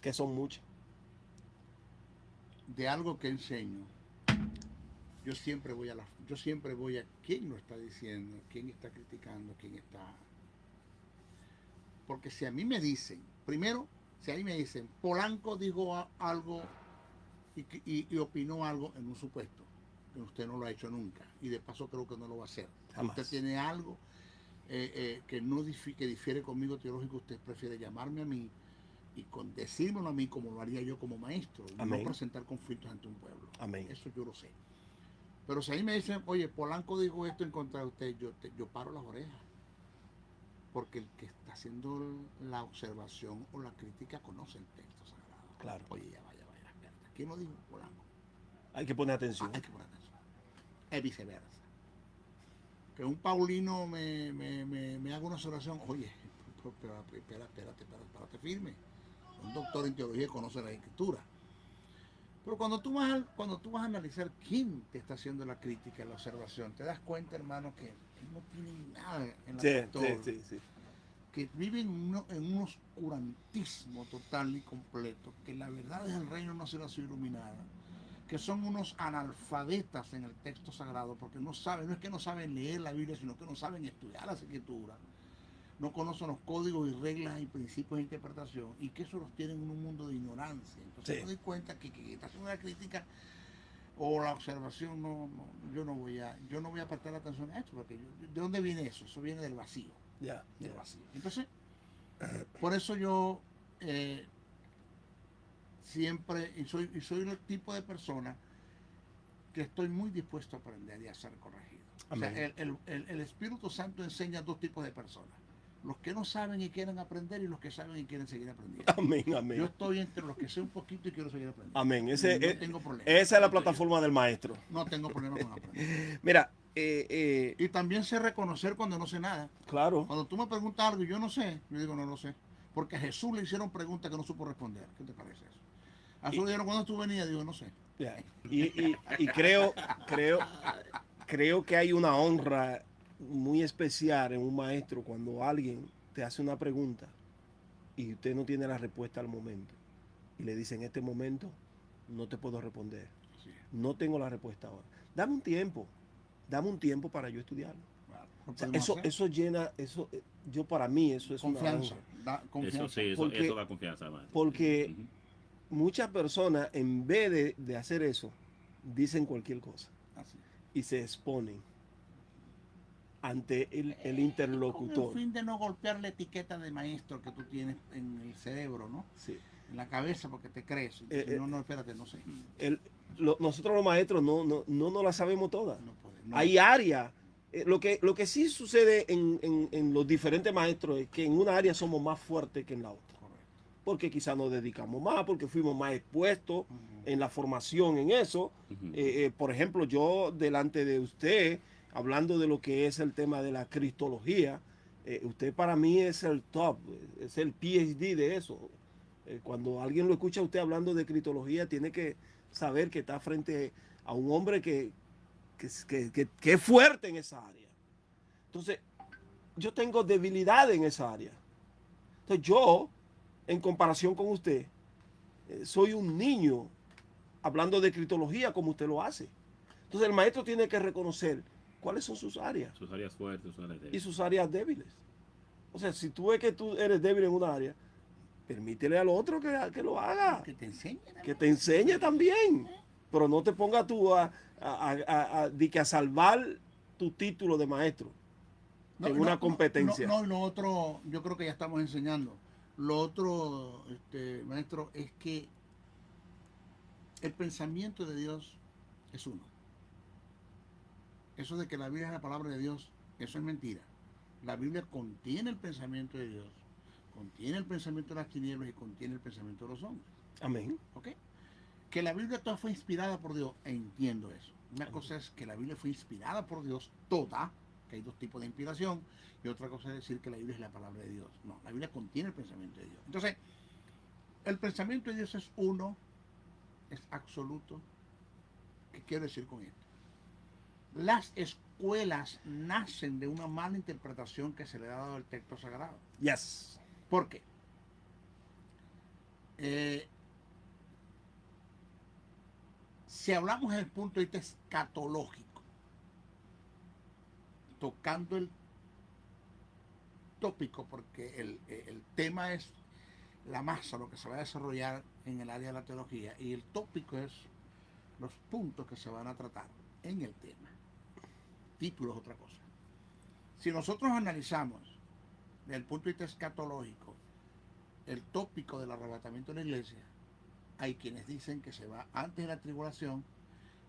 Speaker 1: Que son muchas,
Speaker 2: de algo que enseño, yo siempre voy a quién lo está diciendo, quién está criticando, quién está. Porque si a mí me dicen, primero, si a mí me dicen, Polanco dijo algo y opinó algo en un supuesto, que usted no lo ha hecho nunca, y de paso creo que no lo va a hacer.
Speaker 1: Jamás.
Speaker 2: Usted tiene algo que difiere conmigo teológico, usted prefiere llamarme a mí y decírmelo a mí como lo haría yo como maestro.
Speaker 1: Amén.
Speaker 2: No presentar conflictos ante un pueblo.
Speaker 1: Amén.
Speaker 2: Eso yo lo sé. Pero si ahí me dicen, oye, Polanco dijo esto en contra de usted, yo paro las orejas. Porque el que está haciendo la observación o la crítica conoce el texto sagrado.
Speaker 1: Claro.
Speaker 2: Oye, ya vaya, espérate. ¿Quién lo dijo? Polanco.
Speaker 1: Hay que poner atención.
Speaker 2: Hay que poner atención. Es viceversa. Que un paulino me haga una observación, oye, espérate firme. Un doctor en teología conoce la escritura. Pero cuando tú vas a analizar quién te está haciendo la crítica, la observación, te das cuenta, hermano, que no tienen nada en la
Speaker 1: Sí.
Speaker 2: que viven en un oscurantismo total y completo, que la verdad del reino no se les ha iluminada, que son unos analfabetas en el texto sagrado, porque no es que no saben leer la Biblia, sino que no saben estudiar las escrituras. no conocen los códigos y reglas y principios de interpretación, y que eso los tienen en un mundo de ignorancia. Entonces
Speaker 1: Sí.
Speaker 2: me doy cuenta que está haciendo una crítica o la observación, yo no voy a prestar atención a esto, porque ¿de dónde viene eso? Eso viene del vacío.
Speaker 1: Ya.
Speaker 2: Del vacío. Entonces, por eso yo siempre, y soy el tipo de persona que estoy muy dispuesto a aprender y a ser corregido.
Speaker 1: Amén.
Speaker 2: O sea, el Espíritu Santo enseña a dos tipos de personas: los que no saben y quieren aprender, y los que saben y quieren seguir aprendiendo.
Speaker 1: Amén,
Speaker 2: Yo
Speaker 1: amén.
Speaker 2: estoy entre los que sé un poquito y quiero seguir aprendiendo.
Speaker 1: Amén.
Speaker 2: No tengo problema.
Speaker 1: Esa es la plataforma del maestro.
Speaker 2: No tengo problema con aprender.
Speaker 1: Mira,
Speaker 2: Y también sé reconocer cuando no sé nada.
Speaker 1: claro.
Speaker 2: Cuando tú me preguntas algo y yo no sé, yo digo no lo sé. Porque a Jesús le hicieron preguntas que no supo responder. ¿Qué te parece eso? A Jesús le dijeron, ¿cuándo tú venías? Digo, no sé.
Speaker 1: Ya. Y creo que hay una honra muy especial en un maestro cuando alguien te hace una pregunta y usted no tiene la respuesta al momento. Y le dice, en este momento no te puedo responder.
Speaker 2: Así es.
Speaker 1: No tengo la respuesta ahora. Dame un tiempo para yo estudiarlo.
Speaker 2: Claro. Lo
Speaker 1: O sea,
Speaker 2: podemos hacer.
Speaker 1: eso llena, yo para mí eso es
Speaker 2: Confianza.
Speaker 1: una honra.
Speaker 2: Da confianza.
Speaker 3: Eso sí,
Speaker 1: Porque-
Speaker 3: eso da confianza, hermano.
Speaker 1: porque-
Speaker 3: Ujú.
Speaker 1: Muchas personas, en vez de hacer eso, dicen cualquier cosa
Speaker 2: Así es.
Speaker 1: y se exponen ante el
Speaker 2: Con el
Speaker 1: interlocutor.
Speaker 2: fin de no golpear la etiqueta de maestro que tú tienes en el cerebro, ¿no?
Speaker 1: Sí.
Speaker 2: En la cabeza, porque te crees. No, espérate, no sé.
Speaker 1: Nosotros los maestros no la sabemos todas.
Speaker 2: No puede. No.
Speaker 1: Hay áreas. Lo que sí sucede en los diferentes maestros es que en una área somos más fuertes que en la otra.
Speaker 2: Correcto.
Speaker 1: Porque quizás nos dedicamos más, porque fuimos más expuestos
Speaker 2: Ujú.
Speaker 1: en la formación en eso.
Speaker 3: Ujú.
Speaker 1: Por ejemplo, yo delante de usted, hablando de lo que es el tema de la cristología, usted para mí es el top, es el PhD de eso. Cuando alguien lo escucha a usted hablando de cristología, tiene que saber que está frente a un hombre que es fuerte en esa área. Entonces, yo tengo debilidad en esa área. Entonces, yo, en comparación con usted, soy un niño hablando de cristología como usted lo hace. Entonces, el maestro tiene que reconocer cuáles son sus áreas
Speaker 3: Sus áreas fuertes, sus áreas
Speaker 1: y
Speaker 3: débiles.
Speaker 1: sus áreas débiles. O sea, si tú ves que tú eres débil en una área, permítele al otro que lo haga,
Speaker 2: Que te enseñen.
Speaker 1: que te enseñe también. Pero no te pongas tú a salvar tu título de maestro en una competencia.
Speaker 2: No, lo otro, yo creo que ya estamos enseñando. Lo otro, maestro, es que el pensamiento de Dios es uno. Eso de que la Biblia es la palabra de Dios, eso es mentira. La Biblia contiene el pensamiento de Dios, contiene el pensamiento de las tinieblas y contiene el pensamiento de los hombres.
Speaker 1: Amén.
Speaker 2: ¿Ok? Que la Biblia toda fue inspirada por Dios, entiendo eso. Una cosa es que la Biblia fue inspirada por Dios toda, que hay dos tipos de inspiración, y otra cosa es decir que la Biblia es la palabra de Dios. No, la Biblia contiene el pensamiento de Dios. Entonces, el pensamiento de Dios es uno, es absoluto. ¿Qué quiero decir con esto? Las escuelas nacen de una mala interpretación que se le ha dado al texto sagrado.
Speaker 1: Yes.
Speaker 2: ¿Por qué? Si hablamos desde el punto de vista escatológico, tocando el tópico, porque el tema es la masa, lo que se va a desarrollar en el área de la teología, y el tópico es los puntos que se van a tratar en el tema. Título es otra cosa. Si nosotros analizamos desde el punto de vista escatológico el tópico del arrebatamiento de la iglesia, hay quienes dicen que se va antes de la tribulación,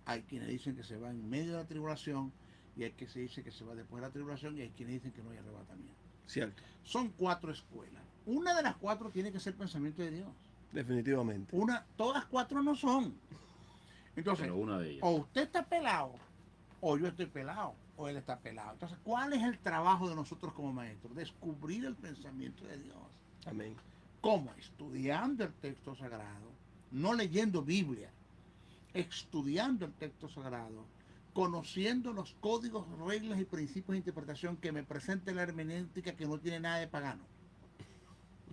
Speaker 2: hay quienes dicen que se va en medio de la tribulación, y hay quienes dicen que se va después de la tribulación, y hay quienes dicen que no hay arrebatamiento.
Speaker 1: Cierto.
Speaker 2: Son 4 escuelas. Una de las 4 tiene que ser pensamiento de Dios.
Speaker 1: Definitivamente.
Speaker 2: Todas 4 no son. Entonces,
Speaker 3: Pero una de ellas.
Speaker 2: o usted está pelado, o yo estoy pelado, o él está pelado. Entonces, ¿cuál es el trabajo de nosotros como maestros? Descubrir el pensamiento de Dios.
Speaker 1: Amén.
Speaker 2: ¿Cómo? Estudiando el texto sagrado, no leyendo Biblia, estudiando el texto sagrado, conociendo los códigos, reglas y principios de interpretación que me presenta la hermenéutica, que no tiene nada de pagano.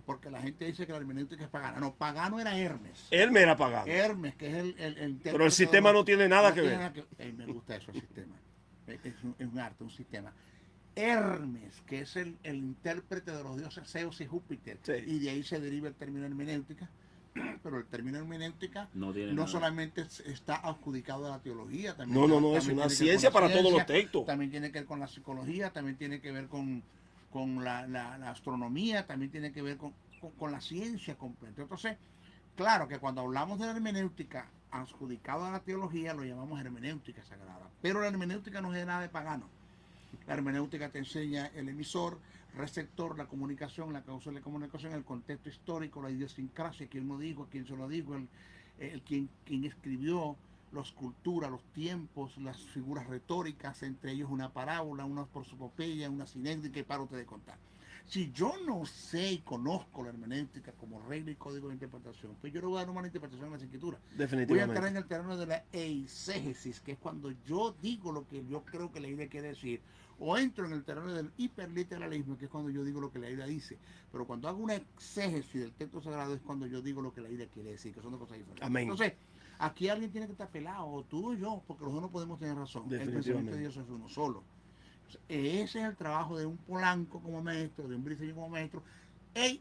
Speaker 2: Porque la gente dice que la hermenéutica es pagana. No, pagano era Hermes.
Speaker 1: Él me era pagado.
Speaker 2: Hermes, que es el
Speaker 1: Pero el sistema no tiene nada que ver.
Speaker 2: Me gusta eso, el sistema. Es un arte, un sistema. Hermes, que es el intérprete de los dioses Zeus y Júpiter,
Speaker 1: Sí.
Speaker 2: y de ahí se deriva el término hermenéutica. Pero el término hermenéutica
Speaker 3: No tiene
Speaker 2: no
Speaker 3: nada.
Speaker 2: solamente está adjudicado a la teología, también,
Speaker 1: No, es
Speaker 2: también
Speaker 1: una
Speaker 2: tiene que ver con
Speaker 1: ciencia
Speaker 2: la
Speaker 1: para todos los
Speaker 2: ciencia,
Speaker 1: textos.
Speaker 2: también tiene que ver con la psicología, también tiene que ver con la astronomía, también tiene que ver con la ciencia completa. Entonces, claro que cuando hablamos de la hermenéutica adjudicado a la teología, lo llamamos hermenéutica sagrada. Pero la hermenéutica no es nada de pagano. La hermenéutica te enseña el emisor, receptor, la comunicación, la causa de la comunicación, el contexto histórico, la idiosincrasia, quién lo dijo, quién se lo dijo, quien escribió, la escultura, los tiempos, las figuras retóricas, entre ellos una parábola, una prosopopeya, una sinéctica, y paro de contar. Si yo no sé y conozco la hermenéutica como regla y código de interpretación, pues yo no voy a dar una interpretación en las escrituras. Voy a
Speaker 1: Definitivamente.
Speaker 2: entrar en el terreno de la eisegesis, que es cuando yo digo lo que yo creo que la idea quiere decir, o entro en el terreno del hiperliteralismo, que es cuando yo digo lo que la idea dice. Pero cuando hago una exégesis del texto sagrado es cuando yo digo lo que la idea quiere decir, que son dos cosas diferentes.
Speaker 1: Amén.
Speaker 2: Entonces, aquí alguien tiene que estar pelado, o tú o yo, porque los dos no podemos tener razón. El pensamiento de Dios es uno solo. Ese es el trabajo de un Polanco como maestro, de un Briceño como maestro,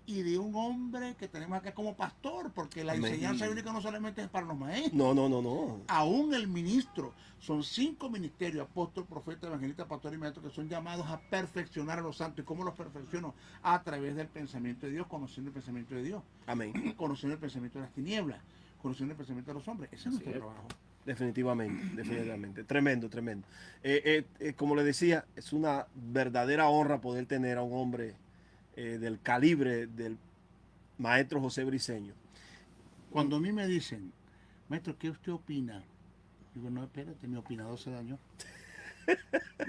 Speaker 2: y de un hombre que tenemos acá como pastor, porque la
Speaker 1: Amén.
Speaker 2: enseñanza bíblica no solamente es para los maestros.
Speaker 1: No.
Speaker 2: Aún el ministro, son 5 ministerios, apóstol, profeta, evangelista, pastor y maestro, que son llamados a perfeccionar a los santos. ¿Y cómo los perfecciono? A través del pensamiento de Dios, conociendo el pensamiento de Dios,
Speaker 1: Amén.
Speaker 2: conociendo el pensamiento de las tinieblas, conociendo el pensamiento de los hombres. Ese es nuestro trabajo.
Speaker 1: Definitivamente. Tremendo. Como le decía, es una verdadera honra poder tener a un hombre del calibre del maestro José Briceño.
Speaker 2: Cuando a mí me dicen, maestro, ¿qué usted opina? Digo, no, espérate, mi opinador se dañó.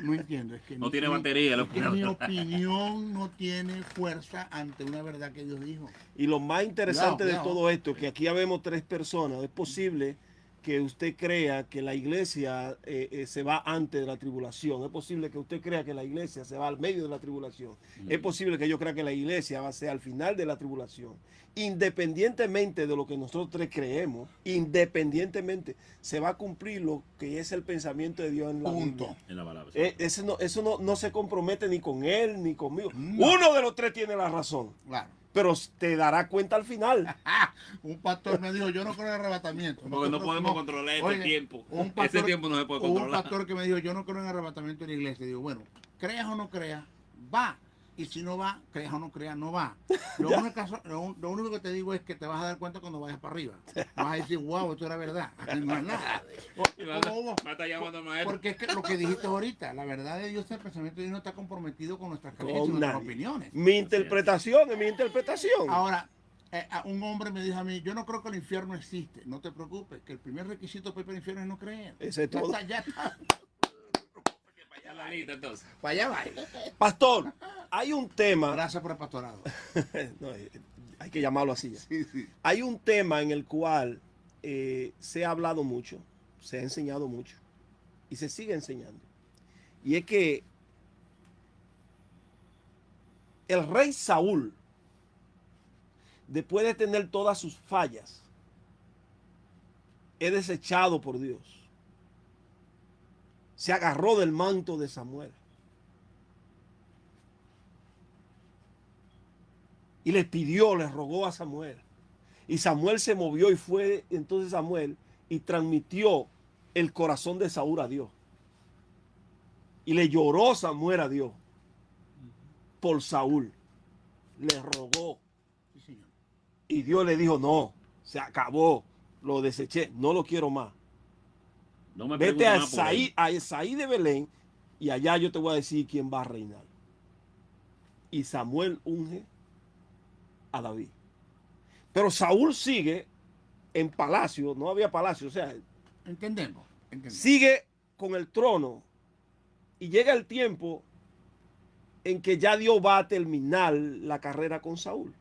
Speaker 2: No entiendo, es que
Speaker 3: No tiene batería el
Speaker 2: que mi opinión no tiene fuerza ante una verdad que Dios dijo.
Speaker 1: Y lo más interesante de
Speaker 2: Cuidado.
Speaker 1: todo esto, que aquí ya vemos 3 personas, es posible que usted crea que la iglesia se va antes de la tribulación. Es posible que usted crea que la iglesia se va al medio de la tribulación. Es posible que yo crea que la iglesia va a ser al final de la tribulación. Independientemente de lo que nosotros 3 creemos, independientemente, se va a cumplir lo que es el pensamiento de Dios en la
Speaker 2: Punto.
Speaker 1: Biblia.
Speaker 3: En la palabra.
Speaker 1: Eso no se compromete ni con él ni conmigo.
Speaker 2: No.
Speaker 1: Uno de los 3 tiene la razón,
Speaker 2: Claro.
Speaker 1: pero te dará cuenta al final.
Speaker 2: Un pastor me dijo, yo no creo en arrebatamiento.
Speaker 3: Porque no podemos controlar este tiempo. Ese tiempo no se puede
Speaker 2: Un
Speaker 3: controlar.
Speaker 2: pastor que me dijo, yo no creo en arrebatamiento en la iglesia. Digo, bueno, creas o no creas, va. Y si no va, creas o no creas, no va. Lo único que te digo es que te vas a dar cuenta cuando vayas para arriba. Vas a decir, wow, esto era verdad. No es nada.
Speaker 3: Va a estar llamando al maestro.
Speaker 2: Porque es que lo que dijiste ahorita, la verdad de Dios, el pensamiento de Dios no está comprometido con nuestras creencias y
Speaker 1: Con
Speaker 2: nuestras
Speaker 1: nadie.
Speaker 2: opiniones.
Speaker 1: Mi interpretación es mi interpretación.
Speaker 2: Ahora, un hombre me dijo a mí, yo no creo que el infierno existe. No te preocupes, que el primer requisito para ir al infierno es no creer.
Speaker 1: Ese es todo.
Speaker 2: Ya está.
Speaker 3: Ya la lista, entonces.
Speaker 2: Para allá va.
Speaker 1: Pastor, hay un tema.
Speaker 2: Gracias por el pastorado.
Speaker 1: No, hay que llamarlo así. Ya.
Speaker 2: Sí, sí.
Speaker 1: Hay un tema en el cual se ha hablado mucho, se ha enseñado mucho y se sigue enseñando. Y es que el rey Saúl, después de tener todas sus fallas, es desechado por Dios. Se agarró del manto de Samuel. Y le pidió, le rogó a Samuel. Y Samuel se movió y fue entonces Samuel y transmitió el corazón de Saúl a Dios. Y le lloró Samuel a Dios por Saúl. Le rogó.
Speaker 2: Sí, señor.
Speaker 1: Y Dios le dijo, no, se acabó, lo deseché, no lo quiero más.
Speaker 3: No me
Speaker 1: Vete
Speaker 3: preguntes más por él.
Speaker 1: a Esaí de Belén y allá yo te voy a decir quién va a reinar. Y Samuel unge a David. Pero Saúl sigue en palacio, no había palacio, o sea,
Speaker 2: Entendemos.
Speaker 1: sigue con el trono y llega el tiempo en que ya Dios va a terminar la carrera con Saúl.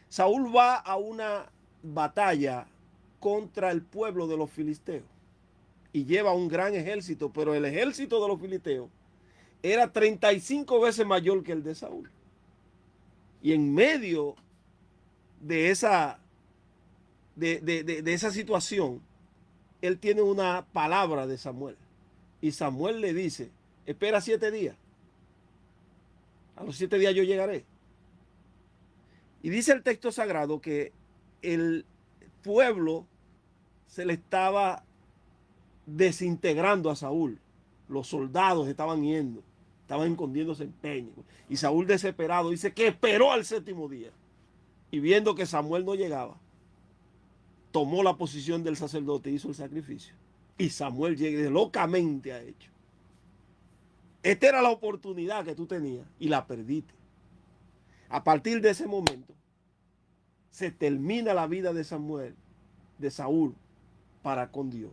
Speaker 1: Saúl va a una batalla contra el pueblo de los filisteos y lleva un gran ejército, pero el ejército de los filisteos era 35 veces mayor que el de Saúl. Y en medio de esa, de esa situación, él tiene una palabra de Samuel. Y Samuel le dice, espera 7 días A los 7 días yo llegaré. Y dice el texto sagrado que el pueblo se le estaba desintegrando a Saúl. Los soldados estaban yendo, estaban escondiéndose en peñas. Y Saúl, desesperado, dice que esperó al 7º día. Y viendo que Samuel no llegaba, tomó la posición del sacerdote y hizo el sacrificio. Y Samuel llega locamente a hecho. Esta era la oportunidad que tú tenías y la perdiste. A partir de ese momento, se termina la vida de Samuel, de Saúl, para con Dios.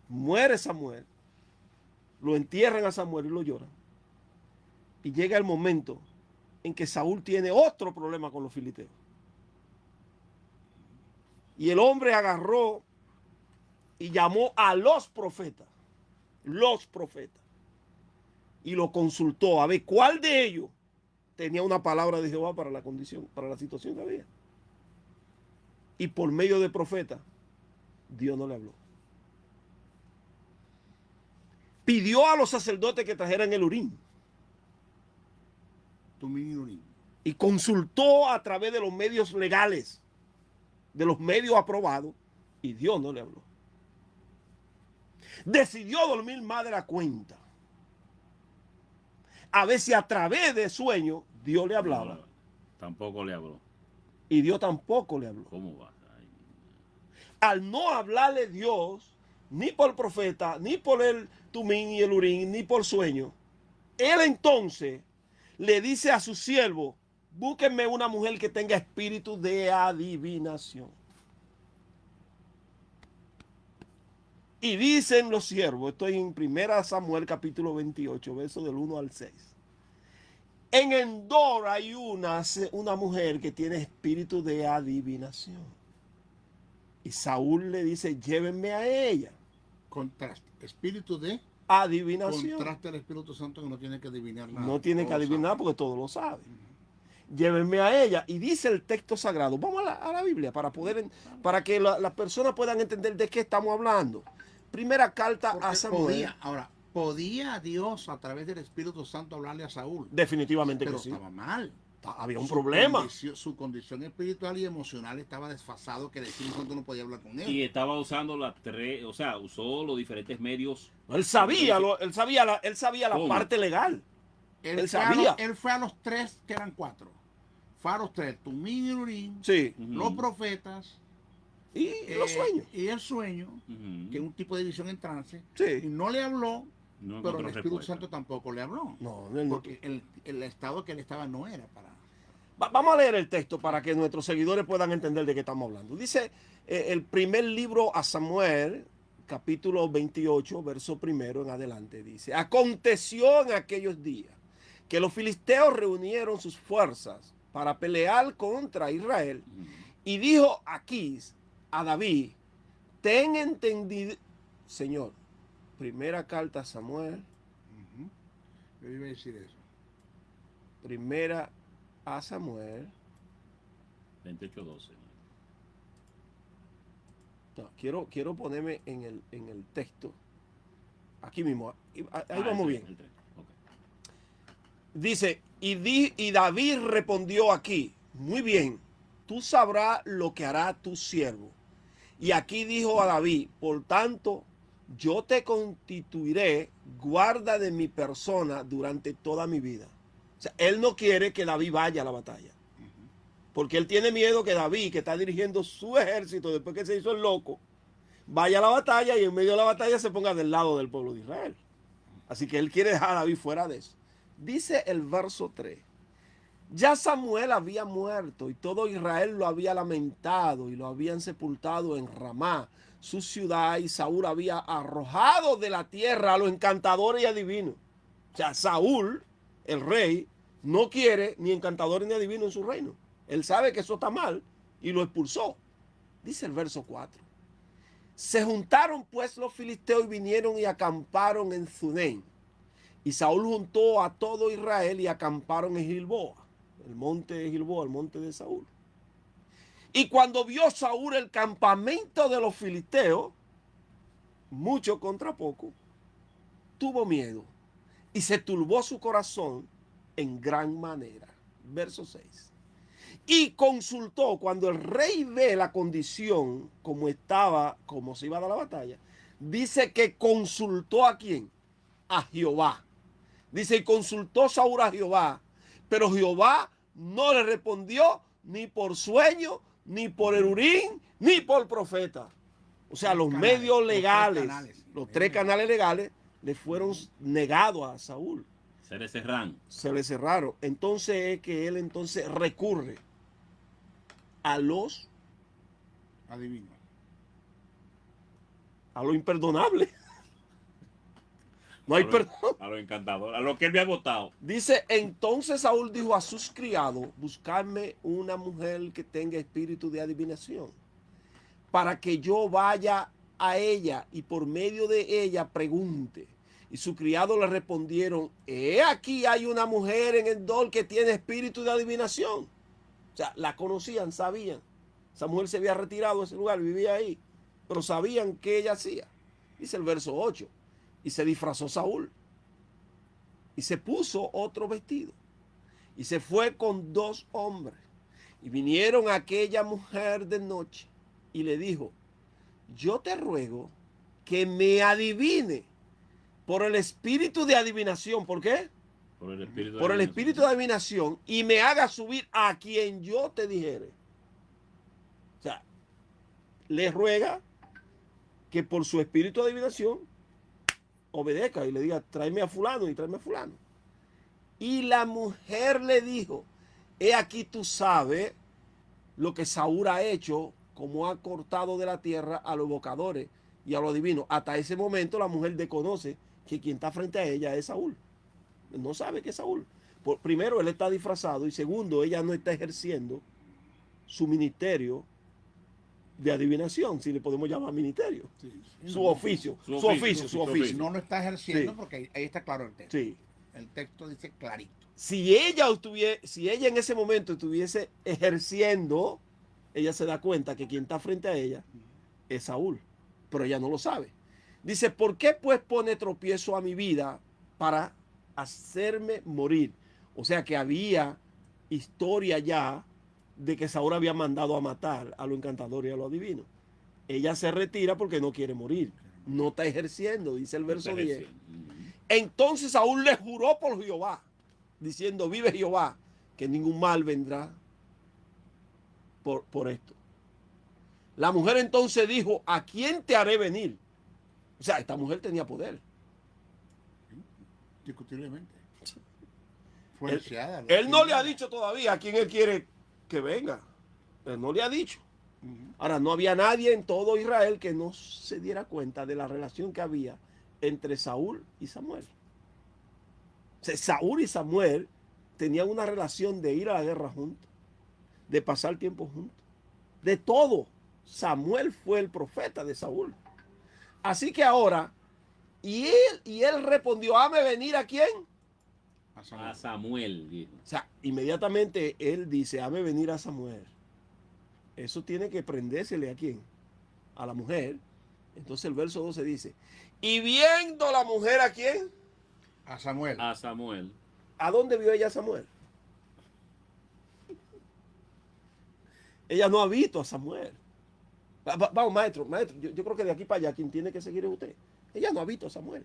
Speaker 1: Muere Samuel, lo entierran a Samuel y lo lloran. Y llega el momento en que Saúl tiene otro problema con los filisteos. Y el hombre agarró y llamó a los profetas, y lo consultó a ver cuál de ellos tenía una palabra de Jehová para la condición, para la situación que había. Y por medio de profeta, Dios no le habló. Pidió a los sacerdotes que trajeran el Urín.
Speaker 2: Tumín y Urín.
Speaker 1: Y consultó a través de los medios legales, de los medios aprobados, y Dios no le habló. Decidió dormir más de la cuenta. A ver si a través de sueño Dios le hablaba.
Speaker 3: No, tampoco le habló.
Speaker 1: Y Dios tampoco le habló.
Speaker 3: ¿Cómo va? Ay.
Speaker 1: Al no hablarle Dios, ni por profeta, ni por el Tumín y el Urín, ni por sueño, él entonces le dice a su siervo: búsquenme una mujer que tenga espíritu de adivinación. Y dicen los siervos, estoy en 1 Samuel capítulo 28, versos del 1 al 6. En Endor hay una mujer que tiene espíritu de adivinación. Y Saúl le dice: llévenme a ella.
Speaker 2: Contraste. Espíritu de
Speaker 1: Adivinación.
Speaker 2: contraste al Espíritu Santo, que no tiene que adivinar nada.
Speaker 1: No tiene que
Speaker 2: Todo
Speaker 1: adivinar
Speaker 2: sabe.
Speaker 1: porque todo lo sabe. Llévenme a ella. Y dice el texto sagrado. Vamos a la Biblia para que las personas puedan entender de qué estamos hablando. Primera carta
Speaker 2: Porque
Speaker 1: a Samuel.
Speaker 2: podía Dios a través del Espíritu Santo hablarle a Saúl,
Speaker 1: Definitivamente
Speaker 2: pero
Speaker 1: que sí.
Speaker 2: estaba mal.
Speaker 1: Había un problema.
Speaker 2: Su condición espiritual y emocional estaba desfasado, que decir cuando no podía hablar con él.
Speaker 3: Y estaba usando las tres, o sea, usó los diferentes medios.
Speaker 1: Él sabía la
Speaker 3: ¿Cómo?
Speaker 1: parte legal.
Speaker 2: Él
Speaker 1: él
Speaker 2: fue
Speaker 1: sabía.
Speaker 2: él fue a los 3, que eran 4. Fue a los 3, Tumín y Urín,
Speaker 1: Sí.
Speaker 2: los profetas,
Speaker 1: Y los sueños.
Speaker 2: y el sueño,
Speaker 3: Ujú.
Speaker 2: que es un tipo de visión en trance.
Speaker 1: Sí.
Speaker 2: Y no le habló,
Speaker 3: No
Speaker 2: pero
Speaker 3: encontró
Speaker 2: el Espíritu
Speaker 3: respuesta.
Speaker 2: Santo tampoco le habló.
Speaker 1: No, él no.
Speaker 2: Porque el estado que él estaba no era para...
Speaker 1: Vamos a leer el texto para que nuestros seguidores puedan entender de qué estamos hablando. Dice el primer libro a Samuel, capítulo 28, verso 1 en adelante. Dice: aconteció en aquellos días que los filisteos reunieron sus fuerzas para pelear contra Israel.
Speaker 3: Ujú.
Speaker 1: Y dijo Aquís a David: ten entendido, Señor. Primera carta a Samuel,
Speaker 2: Ujú. Yo iba a decir eso.
Speaker 1: primera a Samuel.
Speaker 3: 28:12.
Speaker 1: No, quiero ponerme en el texto. Aquí mismo. Ahí vamos
Speaker 3: el
Speaker 1: bien.
Speaker 3: tres, el tres. Ok.
Speaker 1: Dice: y David respondió aquí: muy bien, tú sabrás lo que hará tu siervo. Y aquí dijo a David: por tanto, yo te constituiré guarda de mi persona durante toda mi vida. O sea, él no quiere que David vaya a la batalla. Porque él tiene miedo que David, que está dirigiendo su ejército después que se hizo el loco, vaya a la batalla y en medio de la batalla se ponga del lado del pueblo de Israel. Así que él quiere dejar a David fuera de eso. Dice el verso 3: ya Samuel había muerto y todo Israel lo había lamentado y lo habían sepultado en Ramá, su ciudad, y Saúl había arrojado de la tierra a los encantadores y adivinos. O sea, Saúl, el rey, no quiere ni encantadores ni adivinos en su reino. Él sabe que eso está mal y lo expulsó. Dice el verso 4: se juntaron pues los filisteos y vinieron y acamparon en Zunén. Y Saúl juntó a todo Israel y acamparon en Gilboa, el monte de Gilboa, el monte de Saúl. Y cuando vio Saúl el campamento de los filisteos, mucho contra poco, tuvo miedo y se turbó su corazón en gran manera. Verso 6. Y consultó, cuando el rey ve la condición como estaba, como se iba a dar la batalla, dice que consultó ¿a quién? A Jehová. Dice, y consultó Saúl a Jehová, pero Jehová no le respondió ni por sueño, ni por el Urín, ni por profeta. O sea, los medios legales, los tres canales legales, le fueron negados a Saúl.
Speaker 3: Se le cerran.
Speaker 1: Se le cerraron. Entonces es que él entonces recurre a los
Speaker 2: Adivino.
Speaker 1: a lo imperdonable. No hay perdón.
Speaker 3: A lo encantador, a lo que él me ha votado.
Speaker 1: Dice, entonces Saúl dijo a sus criados, buscarme una mujer que tenga espíritu de adivinación, para que yo vaya a ella y por medio de ella pregunte. Y sus criados le respondieron, aquí hay una mujer en el Dor que tiene espíritu de adivinación. O sea, la conocían, sabían. Esa mujer se había retirado de ese lugar, vivía ahí, pero sabían qué ella hacía. Dice el verso 8. Y se disfrazó Saúl. Y se puso otro vestido. Y se fue con 2 hombres. Y vinieron a aquella mujer de noche. Y le dijo, yo te ruego que me adivine por el espíritu de adivinación. ¿Por qué?
Speaker 3: Por el espíritu
Speaker 1: Por el espíritu de adivinación. Y me haga subir a quien yo te dijere. O sea, le ruega que por su espíritu de adivinación obedezca y le diga, tráeme a fulano y tráeme a fulano. Y la mujer le dijo, he aquí tú sabes lo que Saúl ha hecho, como ha cortado de la tierra a los evocadores y a los adivinos. Hasta ese momento la mujer desconoce que quien está frente a ella es Saúl. No sabe que es Saúl. Primero, él está disfrazado y segundo, ella no está ejerciendo su ministerio de adivinación, si le podemos llamar ministerio.
Speaker 2: Sí, sí.
Speaker 1: Su oficio.
Speaker 2: No lo está ejerciendo
Speaker 1: Sí.
Speaker 2: porque ahí está claro el texto.
Speaker 1: Sí.
Speaker 2: El texto dice clarito.
Speaker 1: Si ella en ese momento estuviese ejerciendo, ella se da cuenta que quien está frente a ella es Saúl, pero ella no lo sabe. Dice, ¿por qué pues pone tropiezo a mi vida para hacerme morir? O sea que había historia ya de que Saúl había mandado a matar a los encantadores y a los adivinos. Ella se retira porque no quiere morir. No está ejerciendo, dice el verso 10. Entonces Saúl le juró por Jehová, diciendo, vive Jehová, que ningún mal vendrá por esto. La mujer entonces dijo, ¿a quién te haré venir? O sea, esta mujer tenía poder.
Speaker 2: Discutiblemente. Fue deseada.
Speaker 1: Él no le ha dicho todavía a quién él quiere que venga. Él no le ha dicho. Ahora, no había nadie en todo Israel que no se diera cuenta de la relación que había entre Saúl y Samuel. O sea, Saúl y Samuel tenían una relación de ir a la guerra juntos, de pasar tiempo juntos, de todo. Samuel fue el profeta de Saúl. Así que ahora, y él respondió, ¿hame venir a quién?
Speaker 3: A Samuel, dijo.
Speaker 1: O sea, inmediatamente él dice, hame venir a Samuel. Eso tiene que prendérsele a quién? A la mujer. Entonces el verso 12 dice, y viendo la mujer a quién?
Speaker 2: A Samuel.
Speaker 3: A Samuel.
Speaker 1: ¿A dónde vio ella a Samuel? Ella no ha visto a Samuel. Vamos, maestro, yo creo que de aquí para allá quien tiene que seguir es usted. Ella no ha visto a Samuel.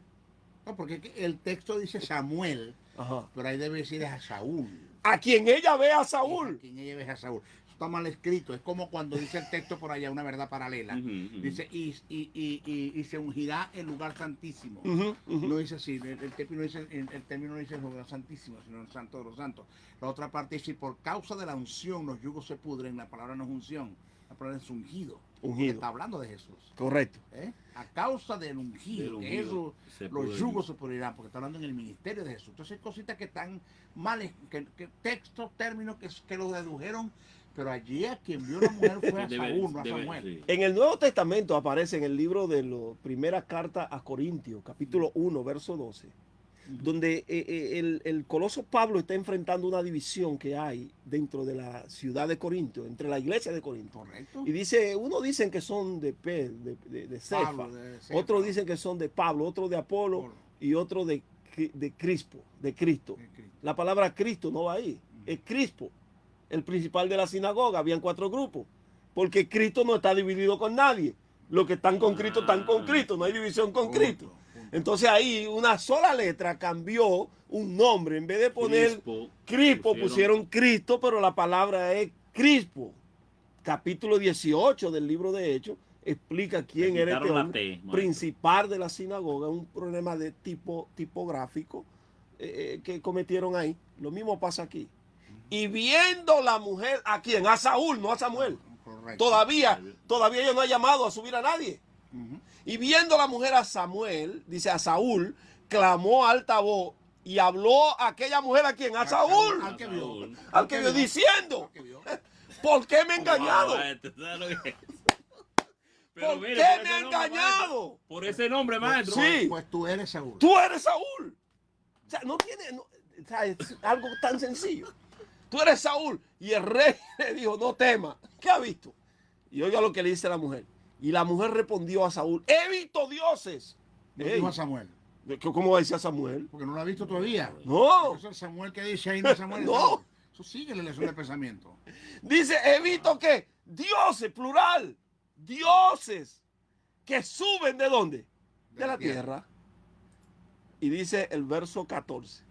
Speaker 2: No, porque el texto dice Samuel,
Speaker 1: Ajá.
Speaker 2: pero ahí debe decir a Saúl.
Speaker 1: A quien ella ve a
Speaker 2: A
Speaker 1: Saúl.
Speaker 2: quien ella ve a Saúl. Está mal escrito. Es como cuando dice el texto por allá, una verdad paralela. Dice, y se ungirá el lugar santísimo. No dice así, el término no dice el lugar santísimo, sino el santo de los santos. La otra parte dice, por causa de la unción los yugos se pudren. La palabra no es unción, la palabra es ungido.
Speaker 1: Ungido.
Speaker 2: Está hablando de Jesús.
Speaker 1: Correcto.
Speaker 2: A causa del ungido, que eso, los yugos se pudrirán, porque está hablando en el ministerio de Jesús. Entonces hay cositas que están mal, que textos, términos que lo dedujeron, pero allí a quien vio la mujer fue a Saúl, no a Samuel.
Speaker 3: Sí.
Speaker 1: En el Nuevo Testamento aparece en el libro de la primera carta a Corintios, capítulo 1, verso 12, donde el coloso Pablo está enfrentando una división que hay dentro de la ciudad de Corinto, entre la iglesia de Corinto.
Speaker 2: Correcto.
Speaker 1: Y dice, unos dicen que son de Cefa,
Speaker 2: Pablo, de Cefa.
Speaker 1: otros dicen que son de Pablo, otros de Apolo y otros de de Cristo. La palabra Cristo no va ahí. Es Crispo, el principal de la sinagoga. Habían 4 grupos. Porque Cristo no está dividido con nadie. Los que están con Cristo están con Cristo. No hay división con Cristo. Entonces ahí una sola letra cambió un nombre. En vez de poner Crispo, pusieron Cristo, pero la palabra es Crispo. Capítulo 18 del libro de Hechos explica quién era este hombre principal de la sinagoga. Un problema de tipográfico que cometieron ahí. Lo mismo pasa aquí. Y viendo la mujer, ¿a quién? A Saúl, no a Samuel.
Speaker 2: Correcto.
Speaker 1: Todavía ella no ha llamado a subir a nadie. Y viendo la mujer a Samuel, dice a Saúl, clamó a alta voz y habló a aquella mujer a quién? A Saúl.
Speaker 2: Al que vio.
Speaker 1: Al que vio diciendo, ¿por qué me he engañado? ¿Por qué me ha engañado?
Speaker 3: Por ese nombre, maestro.
Speaker 1: Sí.
Speaker 2: Pues tú eres Saúl.
Speaker 1: Tú eres Saúl. O sea, no tiene, o sea, es algo tan sencillo. Tú eres Saúl. Y el rey le dijo, no temas. ¿Qué ha visto? Y oiga lo que le dice la mujer. Y la mujer respondió a Saúl, he visto dioses.
Speaker 2: No dijo a Samuel.
Speaker 1: ¿Cómo va a decir a Samuel?
Speaker 2: Porque no lo ha visto todavía.
Speaker 1: No.
Speaker 2: Eso es Samuel que dice ahí, no es Samuel.
Speaker 1: No.
Speaker 2: Eso sigue la lección del pensamiento.
Speaker 1: Dice, he visto que dioses, plural, dioses que suben ¿de dónde? De la tierra. Y dice el verso 14.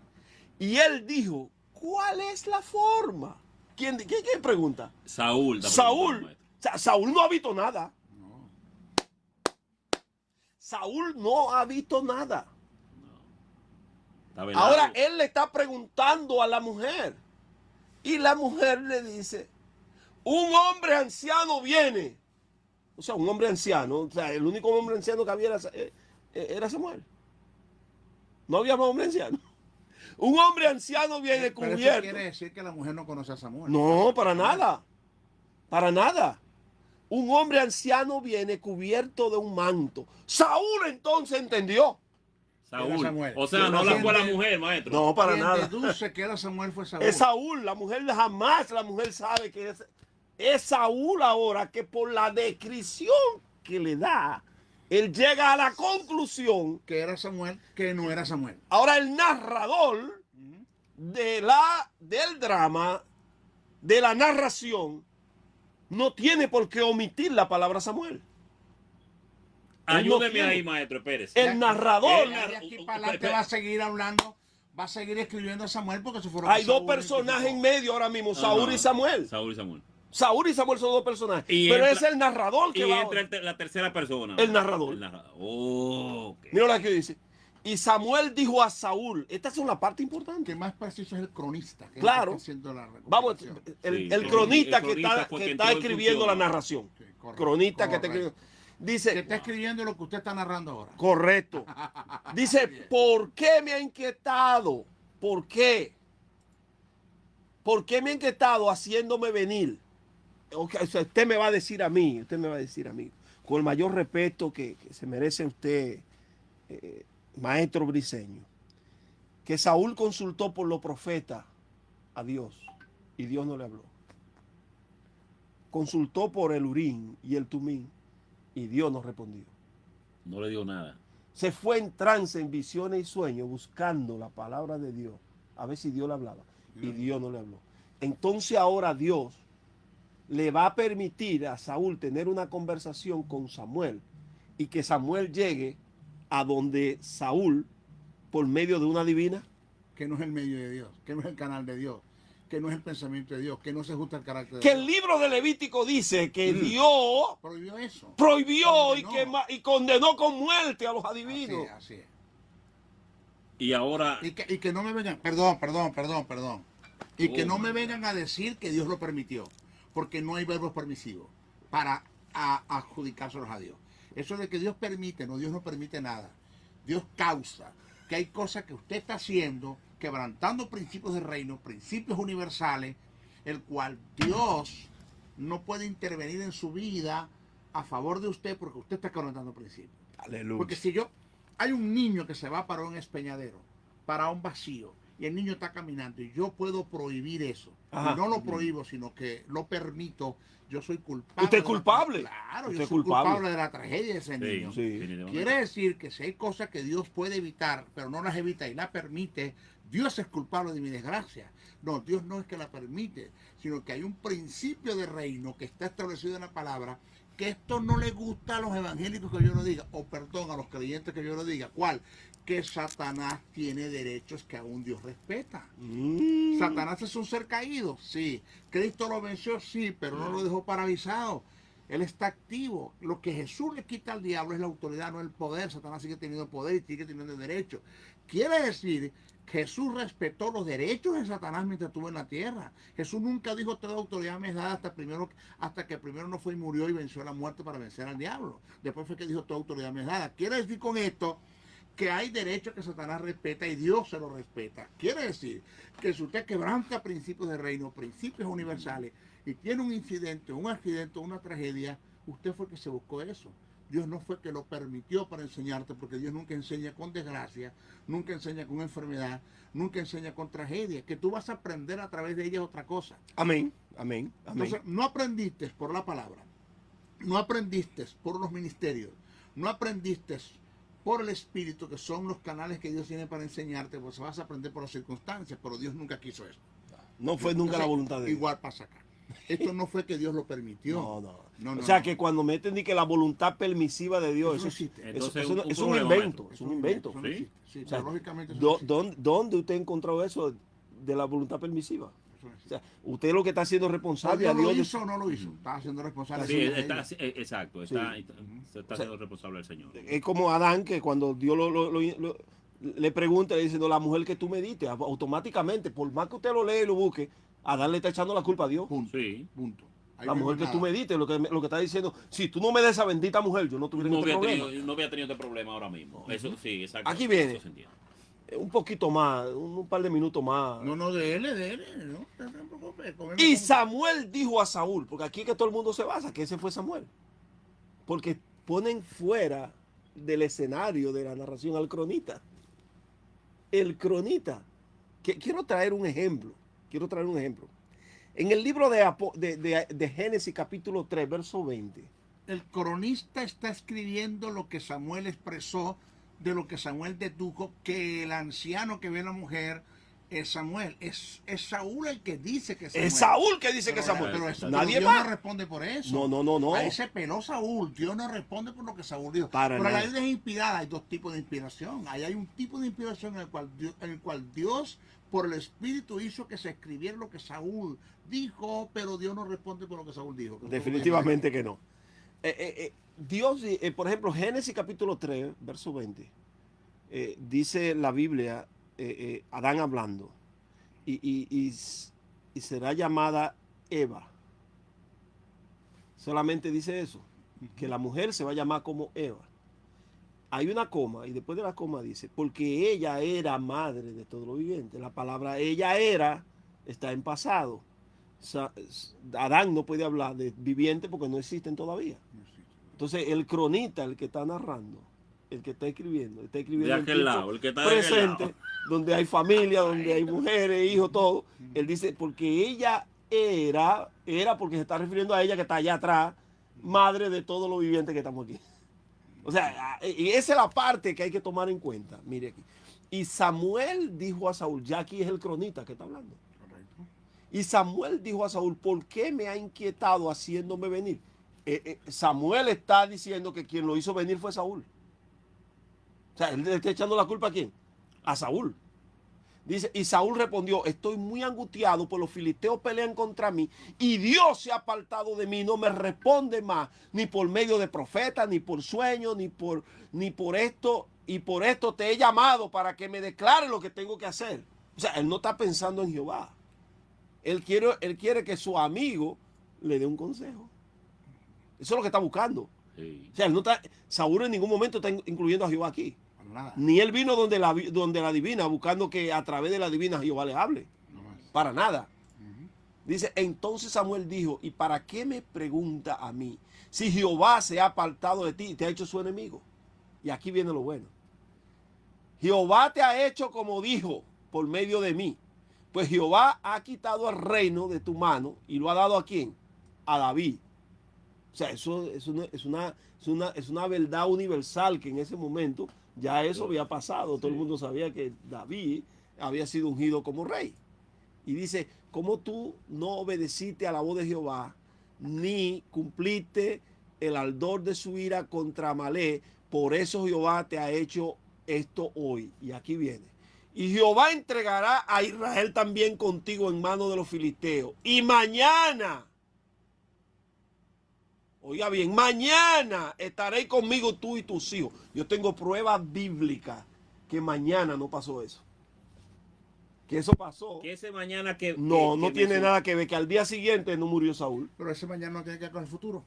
Speaker 1: Y él dijo, ¿cuál es la forma? ¿Quién pregunta?
Speaker 3: Saúl.
Speaker 1: Saúl. O sea, Saúl no ha visto nada.
Speaker 2: No.
Speaker 1: Saúl no ha visto nada.
Speaker 3: No.
Speaker 1: Ahora él le está preguntando a la mujer. Y la mujer le dice, un hombre anciano viene. O sea, un hombre anciano. O sea, el único hombre anciano que había era Samuel. No había más hombre anciano. Un hombre anciano viene
Speaker 2: Pero
Speaker 1: cubierto.
Speaker 2: eso quiere decir que la mujer no conoce a Samuel.
Speaker 1: No, para nada. Para nada. Un hombre anciano viene cubierto de un manto. Saúl entonces entendió.
Speaker 3: Saúl.
Speaker 2: Samuel.
Speaker 3: O sea, no la fue la mujer, maestro.
Speaker 1: No, para
Speaker 2: Quien
Speaker 1: nada.
Speaker 2: deduce que era Samuel fue Saúl.
Speaker 1: Es Saúl. La mujer jamás sabe que es Saúl ahora, que por la descripción que le da, él llega a la conclusión
Speaker 2: que era Samuel, que no era Samuel.
Speaker 1: Ahora el narrador del drama, de la narración, no tiene por qué omitir la palabra Samuel.
Speaker 3: Ayúdeme ahí, maestro, espérese.
Speaker 1: El narrador.
Speaker 2: De aquí para adelante va a seguir hablando, va a seguir escribiendo a Samuel porque se fueron.
Speaker 1: Hay 2 personajes en medio ahora mismo, Saúl y Samuel.
Speaker 3: Saúl y Samuel.
Speaker 1: Saúl y Samuel son 2 personajes.
Speaker 3: Y
Speaker 1: pero
Speaker 3: entra,
Speaker 1: es el narrador que
Speaker 3: y
Speaker 1: va.
Speaker 3: entra la tercera persona.
Speaker 1: El narrador.
Speaker 3: Oh, okay.
Speaker 1: Mira lo que dice. Y Samuel dijo a Saúl, esta es una parte importante.
Speaker 2: Que más preciso es el cronista. Que
Speaker 1: claro.
Speaker 2: Es el que está haciendo la
Speaker 1: Vamos, el cronista que está escribiendo la
Speaker 3: funciona.
Speaker 1: narración.
Speaker 2: Sí, correcto,
Speaker 1: Cronista que está
Speaker 2: correcto.
Speaker 1: escribiendo. Dice,
Speaker 2: Que está escribiendo lo que usted está narrando ahora.
Speaker 1: correcto. Dice, ¿por qué me ha inquietado? ¿Por qué? ¿Por qué me ha inquietado haciéndome venir? Okay, o sea, usted me va a decir a mí, con el mayor respeto que se merece usted, maestro Briceño, que Saúl consultó por los profetas a Dios y Dios no le habló. Consultó por el Urín y el Tumín y Dios no respondió.
Speaker 3: No le dio nada.
Speaker 1: Se fue en trance, en visiones y sueños, buscando la palabra de Dios, a ver si Dios le hablaba. Y Dios no le habló. Entonces ahora Dios le va a permitir a Saúl tener una conversación con Samuel y que Samuel llegue a donde Saúl por medio de una divina.
Speaker 2: Que no es el medio de Dios, que no es el canal de Dios, que no es el pensamiento de Dios, que no se ajusta al carácter de
Speaker 1: Que
Speaker 2: Dios.
Speaker 1: el libro de Levítico dice que Dios
Speaker 2: Prohibió eso.
Speaker 1: prohibió
Speaker 2: Condenó.
Speaker 1: y condenó con muerte a los adivinos.
Speaker 2: Así es.
Speaker 3: Y ahora.
Speaker 2: Y que no me vengan, perdón. Y que no me vengan a decir que Dios lo permitió, porque no hay verbos permisivos para adjudicárselos a Dios. Eso de que Dios permite, no, Dios no permite nada. Dios causa que hay cosas que usted está haciendo, quebrantando principios del reino, principios universales, el cual Dios no puede intervenir en su vida a favor de usted porque usted está quebrantando principios.
Speaker 1: Aleluya.
Speaker 2: Porque si hay un niño que se va para un espeñadero, para un vacío, y el niño está caminando y yo puedo prohibir eso.
Speaker 1: Ajá.
Speaker 2: Y no lo prohíbo, sino que lo permito, yo soy culpable.
Speaker 1: Usted es
Speaker 2: de la-
Speaker 1: culpable.
Speaker 2: Claro,
Speaker 1: Usted
Speaker 2: yo
Speaker 1: es
Speaker 2: soy
Speaker 1: culpable.
Speaker 2: culpable de la tragedia de ese
Speaker 3: Sí,
Speaker 2: niño.
Speaker 1: Sí.
Speaker 3: definitivamente.
Speaker 2: Quiere decir que si hay cosas que Dios puede evitar, pero no las evita y las permite, Dios es culpable de mi desgracia. No, Dios no es que la permite, sino que hay un principio de reino que está establecido en la palabra, que esto no le gusta a los evangélicos que yo lo diga, o perdón, a los creyentes que yo lo diga. ¿Cuál? Que Satanás tiene derechos que aún Dios respeta. ¿Satanás es un ser caído? Sí. ¿Cristo lo venció? Sí, pero no lo dejó paralizado. Él está activo. Lo que Jesús le quita al diablo es la autoridad, no el poder. Satanás sigue teniendo poder y sigue teniendo derecho. Quiere decir que Jesús respetó los derechos de Satanás mientras estuvo en la tierra. Jesús nunca dijo toda autoridad me es dada hasta que primero no fue y murió y venció la muerte para vencer al diablo. Después fue que dijo toda autoridad me es dada. Quiere decir con esto que hay derechos que Satanás respeta y Dios se los respeta. Quiere decir que si usted quebranta principios de reino, principios universales, y tiene un incidente, un accidente, una tragedia, usted fue que se buscó eso. Dios no fue que lo permitió para enseñarte, porque Dios nunca enseña con desgracia, nunca enseña con enfermedad, nunca enseña con tragedia. Que tú vas a aprender a través de ella es otra cosa.
Speaker 1: Amén, amén, amén.
Speaker 2: Entonces, no aprendiste por la palabra, no aprendiste por los ministerios, no aprendiste por el Espíritu, que son los canales que Dios tiene para enseñarte, pues vas a aprender por las circunstancias, pero Dios nunca quiso eso.
Speaker 1: No fue nunca la voluntad de Dios.
Speaker 2: Igual pasa acá. Esto no fue que Dios lo permitió.
Speaker 1: No. O sea, que cuando me entendí que la voluntad permisiva de Dios,
Speaker 2: Eso no
Speaker 1: eso,
Speaker 2: existe.
Speaker 3: Entonces,
Speaker 1: eso
Speaker 3: un
Speaker 1: es un
Speaker 3: problema,
Speaker 1: invento,
Speaker 3: maestro.
Speaker 1: es un invento.
Speaker 2: Eso no
Speaker 3: ¿Sí?
Speaker 2: existe. Sí,
Speaker 1: O sea,
Speaker 2: teológicamente eso no existe.
Speaker 1: ¿Dónde usted encontró eso de la voluntad permisiva?
Speaker 2: Eso no
Speaker 1: O
Speaker 2: existe.
Speaker 1: sea, usted lo que está haciendo es responsable
Speaker 2: ¿Dios
Speaker 1: a
Speaker 2: lo
Speaker 1: Dios.
Speaker 2: hizo o no lo hizo? Estaba haciendo responsable.
Speaker 3: Sí,
Speaker 2: de
Speaker 3: está,
Speaker 2: ellos.
Speaker 3: exacto,
Speaker 1: Sí.
Speaker 3: se está haciendo responsable el Señor.
Speaker 1: Es como Adán, que cuando Dios le pregunta, le dice, no, la mujer que tú me diste, automáticamente, por más que usted lo lea y lo busque, Adán le está echando la culpa a Dios.
Speaker 2: Punto.
Speaker 3: Sí.
Speaker 2: Punto. Ahí
Speaker 1: La
Speaker 2: no hay
Speaker 1: mujer que
Speaker 2: nada.
Speaker 1: tú me diste, lo que está diciendo, si tú no me des esa bendita mujer, yo no tuviera
Speaker 3: No
Speaker 1: este
Speaker 3: había,
Speaker 1: problema.
Speaker 3: tenido, no había tenido este problema ahora mismo. Eso sí, exacto.
Speaker 1: Aquí viene.
Speaker 3: Eso se entiende.
Speaker 1: Un poquito más, un par de minutos más.
Speaker 2: No, de él. No te preocupes.
Speaker 1: Y Samuel dijo a Saúl, porque aquí es que todo el mundo se basa, que ese fue Samuel. Porque ponen fuera del escenario de la narración al cronita. El cronita. Quiero traer un ejemplo. En el libro de Génesis capítulo 3, verso 20.
Speaker 2: El cronista está escribiendo lo que Samuel expresó, de lo que Samuel dedujo, que el anciano que ve a la mujer es Samuel. Es Saúl el que dice que es Samuel.
Speaker 1: Es Saúl que dice que es
Speaker 2: Pero-
Speaker 1: Samuel.
Speaker 2: pero
Speaker 1: Nadie
Speaker 2: Dios
Speaker 1: más.
Speaker 2: no responde por eso.
Speaker 1: No.
Speaker 2: Ahí se peló Saúl. Dios no responde por lo que Saúl dijo.
Speaker 1: Para
Speaker 2: Pero
Speaker 1: nada.
Speaker 2: la Biblia es inspirada. Hay dos tipos de inspiración. Ahí hay un tipo de inspiración en el cual Dios, por el Espíritu, hizo que se escribiera lo que Saúl dijo, pero Dios no responde por lo que Saúl dijo.
Speaker 1: Definitivamente que no. Dios, por ejemplo, Génesis capítulo 3, verso 20, dice la Biblia, Adán hablando, y será llamada Eva. Solamente dice eso, que la mujer se va a llamar como Eva. Hay una coma, y después de la coma dice, porque ella era madre de todo lo viviente. La palabra ella era está en pasado. Adán no puede hablar de viviente porque no existen todavía. Entonces el cronista, el que está narrando, el que está escribiendo
Speaker 3: De
Speaker 1: en
Speaker 3: aquel
Speaker 1: tiempo
Speaker 3: lado, el que está de aquel
Speaker 1: presente,
Speaker 3: lado.
Speaker 1: donde hay familia, donde hay mujeres, hijos, todo. Él dice, porque ella era porque se está refiriendo a ella que está allá atrás, madre de todos los vivientes que estamos aquí. O sea, y esa es la parte que hay que tomar en cuenta. Mire aquí. Y Samuel dijo a Saúl, ya aquí es el cronista que está hablando.
Speaker 2: Correcto.
Speaker 1: Y Samuel dijo a Saúl, ¿por qué me ha inquietado haciéndome venir? Samuel está diciendo que quien lo hizo venir fue Saúl. O sea, él le está echando la culpa a quién? A Saúl. Dice, y Saúl respondió, estoy muy angustiado, pues los filisteos pelean contra mí y Dios se ha apartado de mí, no me responde más, ni por medio de profetas, ni por sueños, ni por esto, y por esto te he llamado para que me declare lo que tengo que hacer. O sea, él no está pensando en Jehová. Él quiere que su amigo le dé un consejo. Eso es lo que está buscando.
Speaker 3: Sí.
Speaker 1: O sea, él no está, Saúl en ningún momento está incluyendo a Jehová aquí.
Speaker 2: Para nada.
Speaker 1: Ni él vino donde la divina, buscando que a través de la divina Jehová le hable.
Speaker 2: No más.
Speaker 1: Para nada.
Speaker 2: Ujú.
Speaker 1: Dice, entonces Samuel dijo, ¿y para qué me pregunta a mí? Si Jehová se ha apartado de ti y te ha hecho su enemigo. Y aquí viene lo bueno. Jehová te ha hecho como dijo. por medio de mí. Pues Jehová ha quitado el reino de tu mano y lo ha dado ¿a quién? A David. O sea, eso es una verdad universal que en ese momento ya eso había pasado. Todo el mundo sabía que David había sido ungido como rey. Y dice, ¿cómo tú no obedeciste a la voz de Jehová, ni cumpliste el ardor de su ira contra Amalek? Por eso Jehová te ha hecho esto hoy. Y aquí viene. Y Jehová entregará a Israel también contigo en manos de los filisteos. Y mañana, oiga bien, mañana estaréis conmigo tú y tus hijos. Yo tengo pruebas bíblicas que mañana no pasó eso. Que eso pasó.
Speaker 3: Que ese mañana que...
Speaker 1: No, no
Speaker 3: que
Speaker 1: tiene
Speaker 3: mencionó-
Speaker 1: nada que ver, que al día siguiente no murió Saúl.
Speaker 2: Pero ese mañana no tiene que ver con el futuro.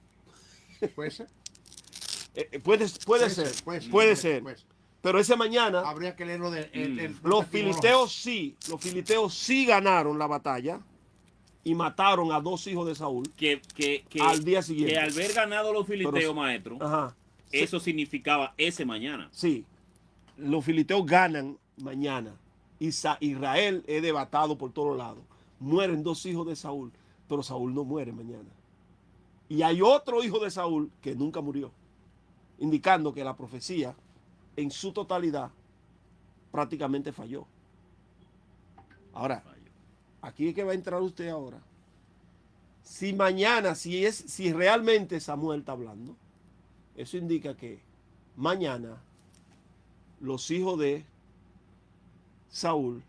Speaker 2: Puede ser.
Speaker 1: Puede ser, puede ser. Pero ese mañana,
Speaker 2: Habría que leerlo de
Speaker 1: los filisteos sí ganaron la batalla y mataron a 2 hijos de Saúl.
Speaker 3: que
Speaker 1: Al día siguiente.
Speaker 3: Que al haber ganado los filisteos,
Speaker 1: Pero-
Speaker 3: maestro,
Speaker 1: Ajá.
Speaker 3: eso significaba ese mañana.
Speaker 1: Sí, los filisteos ganan mañana. Israel es devastado por todos lados. Mueren 2 hijos de Saúl, pero Saúl no muere mañana. Y hay otro hijo de Saúl que nunca murió, indicando que la profecía en su totalidad prácticamente falló. Ahora, aquí es que va a entrar usted ahora. Si mañana, si realmente Samuel está hablando, eso indica que mañana los hijos de Saúl